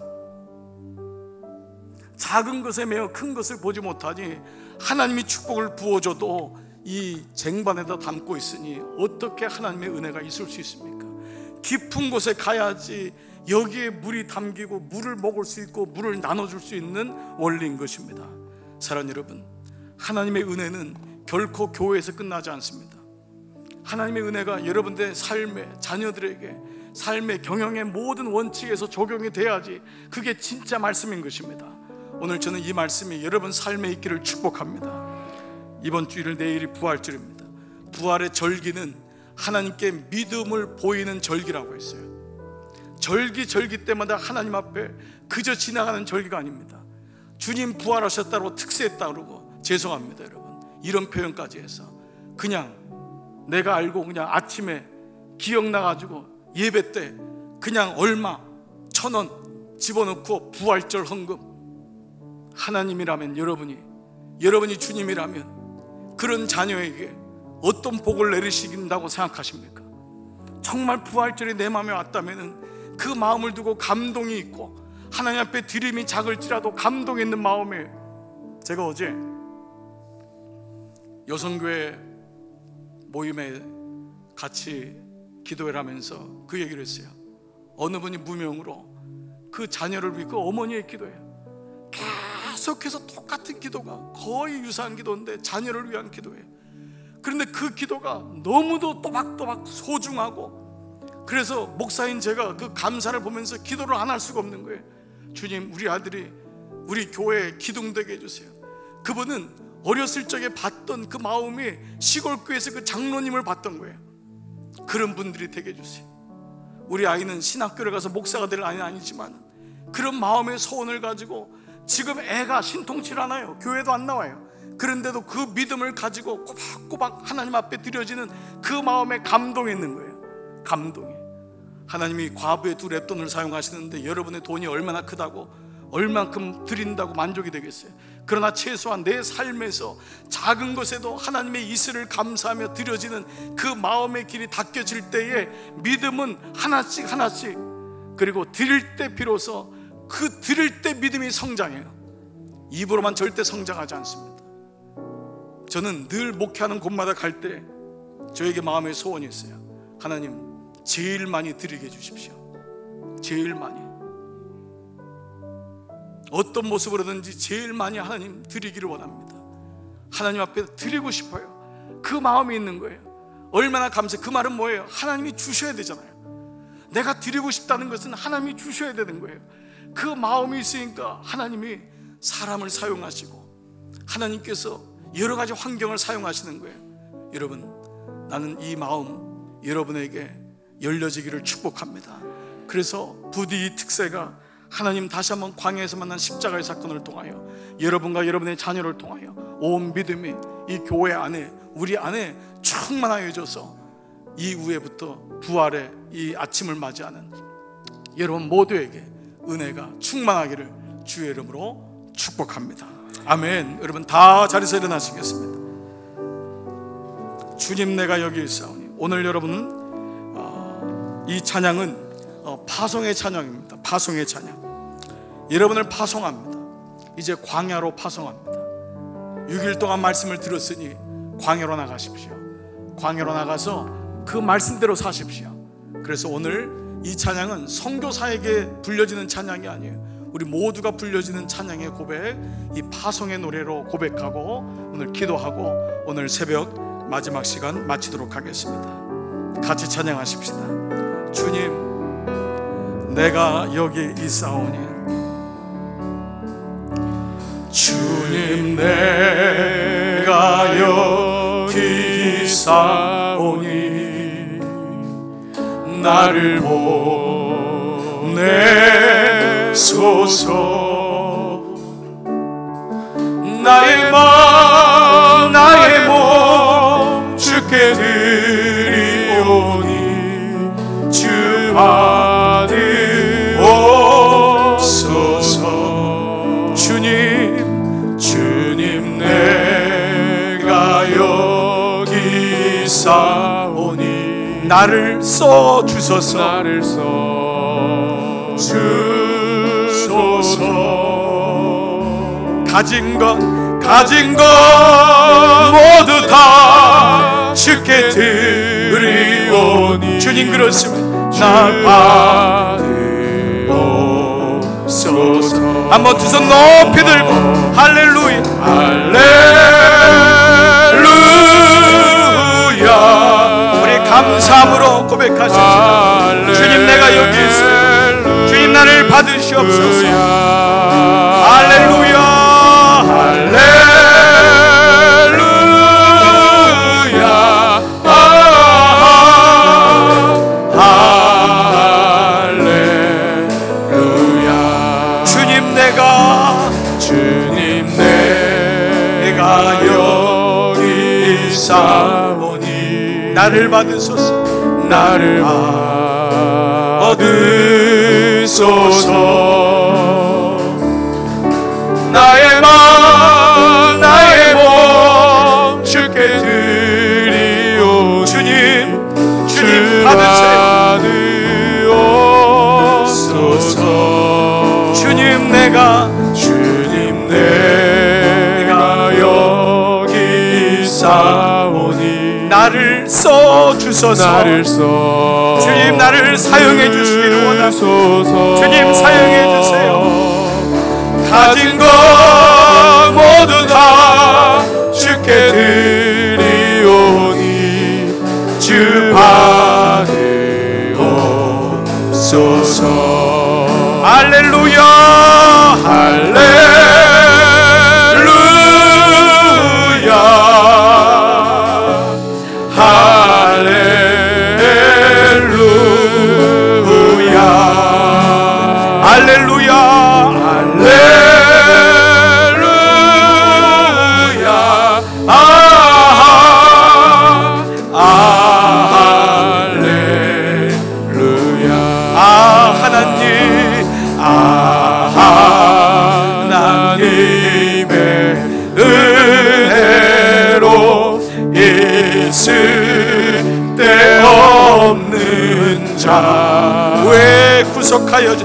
작은 것에 매여 큰 것을 보지 못하니 하나님이 축복을 부어줘도 이 쟁반에다 담고 있으니 어떻게 하나님의 은혜가 있을 수 있습니까? 깊은 곳에 가야지 여기에 물이 담기고 물을 먹을 수 있고 물을 나눠줄 수 있는 원리인 것입니다. 사랑하는 여러분, 하나님의 은혜는 결코 교회에서 끝나지 않습니다. 하나님의 은혜가 여러분들의 삶에, 자녀들에게, 삶의 경영의 모든 원칙에서 적용이 돼야지 그게 진짜 말씀인 것입니다. 오늘 저는 이 말씀이 여러분 삶에 있기를 축복합니다. 이번 주일 내일이 부활절입니다. 부활의 절기는 하나님께 믿음을 보이는 절기라고 했어요. 절기 때마다 하나님 앞에 그저 지나가는 절기가 아닙니다. 주님 부활하셨다고 특세했다 그러고, 죄송합니다 여러분, 이런 표현까지 해서 그냥 내가 알고 그냥 아침에 기억나가지고 예배 때 그냥 얼마 1,000원 집어넣고 부활절 헌금. 하나님이라면, 여러분이 주님이라면 그런 자녀에게 어떤 복을 내리신다고 생각하십니까? 정말 부활절이 내 마음에 왔다면 그 마음을 두고 감동이 있고 하나님 앞에 드림이 작을지라도 감동 있는 마음에, 제가 어제 여성교회 모임에 같이 기도를 하면서 그 얘기를 했어요. 어느 분이 무명으로 그 자녀를 위해, 그 어머니의 기도예요. 계속해서 똑같은 기도가, 거의 유사한 기도인데 자녀를 위한 기도예요. 그런데 그 기도가 너무도 또박또박 소중하고, 그래서 목사인 제가 그 감사를 보면서 기도를 안 할 수가 없는 거예요. 주님, 우리 아들이 우리 교회에 기둥되게 해주세요. 그분은 어렸을 적에 봤던 그 마음이 시골교회에서 그 장로님을 봤던 거예요. 그런 분들이 되게 해주세요. 우리 아이는 신학교를 가서 목사가 될 아이는 아니지만 그런 마음의 소원을 가지고, 지금 애가 신통치를 않아요. 교회도 안 나와요. 그런데도 그 믿음을 가지고 꼬박꼬박 하나님 앞에 드려지는 그 마음에 감동이 있는 거예요. 감동이. 하나님이 과부의 2 랩돈을 사용하시는데 여러분의 돈이 얼마나 크다고, 얼만큼 드린다고 만족이 되겠어요? 그러나 최소한 내 삶에서 작은 것에도 하나님의 이슬을 감사하며 드려지는 그 마음의 길이 닦여질 때에 믿음은 하나씩, 그리고 드릴 때 비로소 그 드릴 때 믿음이 성장해요. 입으로만 절대 성장하지 않습니다. 저는 늘 목회하는 곳마다 갈 때 저에게 마음의 소원이 있어요. 하나님, 제일 많이 드리게 해주십시오. 제일 많이, 어떤 모습으로든지 제일 많이 하나님 드리기를 원합니다. 하나님 앞에 드리고 싶어요. 그 마음이 있는 거예요. 얼마나 감사해요. 그 말은 뭐예요? 하나님이 주셔야 되잖아요. 내가 드리고 싶다는 것은 하나님이 주셔야 되는 거예요. 그 마음이 있으니까 하나님이 사람을 사용하시고 하나님께서 여러 가지 환경을 사용하시는 거예요. 여러분, 나는 이 마음 여러분에게 열려지기를 축복합니다. 그래서 부디 이 특세가 하나님 다시 한번 광야에서 만난 십자가의 사건을 통하여 여러분과 여러분의 자녀를 통하여 온 믿음이 이 교회 안에, 우리 안에 충만하여져서 이후에부터 부활의 이 아침을 맞이하는 여러분 모두에게 은혜가 충만하기를 주의 이름으로 축복합니다. 아멘. 여러분 다 자리에서 일어나시겠습니다. 주님, 내가 여기 있사오니. 오늘 여러분은 이 찬양은 파송의 찬양입니다. 파송의 찬양. 여러분을 파송합니다. 이제 광야로 파송합니다. 6일 동안 말씀을 들었으니 광야로 나가십시오. 광야로 나가서 그 말씀대로 사십시오. 그래서 오늘 이 찬양은 선교사에게 불려지는 찬양이 아니에요. 우리 모두가 불려지는 찬양의 고백, 이 파송의 노래로 고백하고 오늘 기도하고 오늘 새벽 마지막 시간 마치도록 하겠습니다. 같이 찬양하십시다. 주님, 내가 여기 있사오니, 주님, 내가 여기 있사오니, 나를 보내소서. 나의 마음 나의 몸 주께 드리오니, 주 받으옵소서. 주님, 주님, 내가 여기 있사오니, 나를 써주소서. 나를 써주소서. 가진 것 모두 다 주께 드리오니, 주님 그렇습니다. 나 받으옵소서. 한번 두 손 높이 들고 할렐루야 할렐루야. 우리 감사함으로 고백하십시다. 주님, 내가 여기 있어요. 주님, 나를 받으시옵소서. 할렐루야 할렐루야 할렐루야. 주님, 내가 여기 있사오니, 나를 받으소서. 나를 받으소서. 나의 마음 나의 몸 주께 드리오. 주님, 주님 받으옵소서. 주님, 내가 여기 있사오니, 나를 써주소서. 주님, 나를 사용해 주시기를 원합니다. 주님, 사용해 주세요. 가진 것 모두 다 주께 드리오니, 주 받으옵소서. 할렐루야 할렐루야 할렐루야 할렐루야 하나님의 은혜로 있을 데 없는 자, 왜 구속하여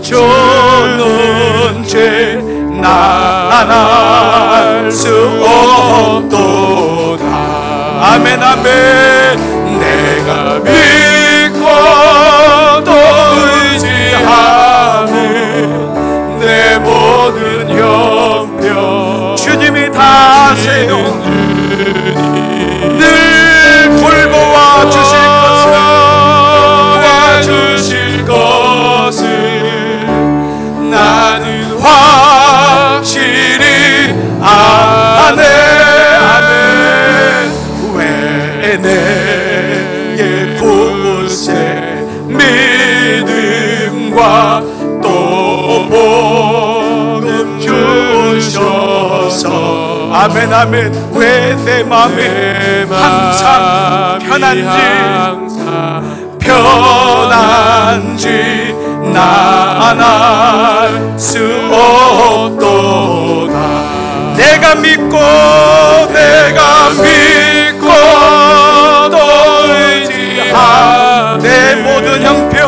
주는 죄 나날 수 없도다. 아멘 아멘. 내가 믿고 또 의지하는 내 모든 형편 주님이 다 아세요. 늘 돌보아 주실 것을 나는 확실히 아네. 왜 내게 곳에 믿음과 또 복음 주셔서 아멘 아멘. 왜 내 마음이 항상 편한지 나날 수 없도다. 내가 믿고 또 의지하 내 모든 형편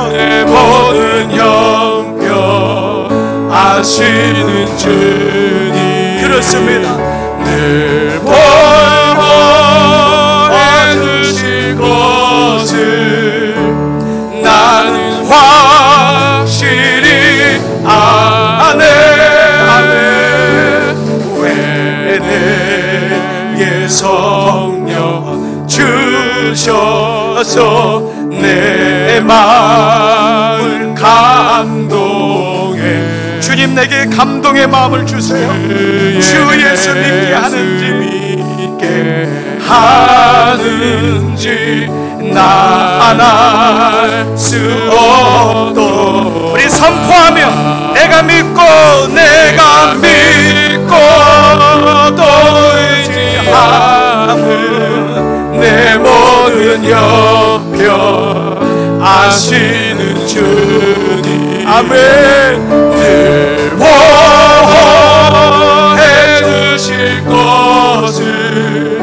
아시는 주님. 그렇습니다. 늘 보호해 주셔서 내 마음을 감동해. 주님, 내게 감동의 마음을 주세요. 주 예수 믿게 하는지 나 안 할 수 없도. 우리 선포하며 내가 믿고 또 의지하는 내 모든 형편 아시는 주님. 아멘. 늘 보호해 주실 것을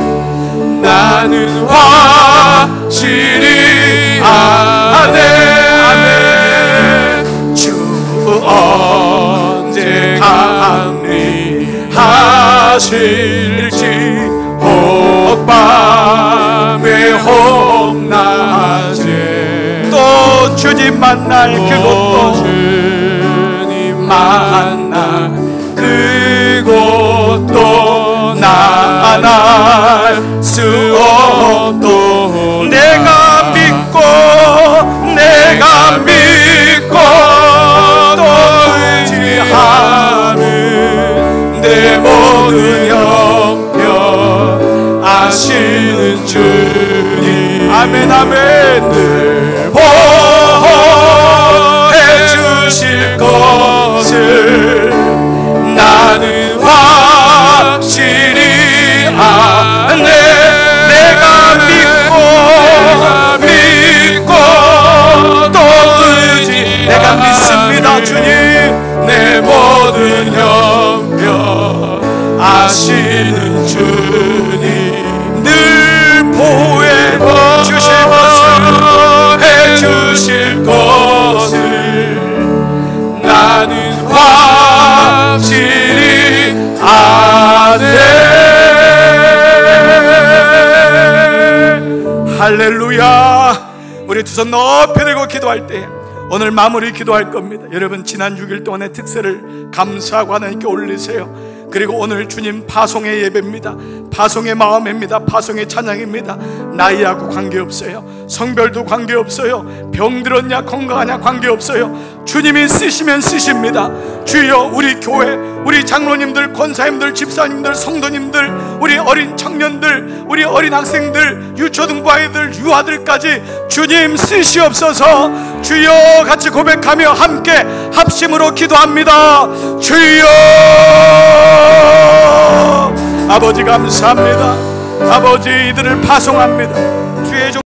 나는 확실히 아네. 주 언제 합리하실지 혹 밤에 혹 낮에 또 주님 만날 그곳도 주님 만날 그곳도 나 안 할 수 없도. 내가 믿고 또 의지하는 내 모든 형편 아시는 주님. 아멘 아멘. 늘 보호해 주실 것을 나는 확실히 아네. 내가 믿고 또 의지. 내가 믿습니다 주님. 내 모든 형편 아시는 주님. 늘 보호해 주실 것을 나는 확실히 아네. 할렐루야. 우리 두 손 높이 들고 기도할 때 오늘 마무리 기도할 겁니다. 여러분, 지난 6일 동안의 특세를 감사하고 하나님께 올리세요. 그리고 오늘 주님 파송의 예배입니다. 파송의 마음입니다. 파송의 찬양입니다. 나이하고 관계없어요. 성별도 관계없어요. 병들었냐 건강하냐 관계없어요. 주님이 쓰시면 쓰십니다. 주여, 우리 교회, 우리 장로님들, 권사님들, 집사님들, 성도님들, 우리 어린 청년들, 우리 어린 학생들, 유초등부 아이들, 유아들까지 주님 쓰시옵소서. 주여, 같이 고백하며 함께 합심으로 기도합니다. 주여. 아버지 감사합니다. 아버지, 이들을 파송합니다. 주의 종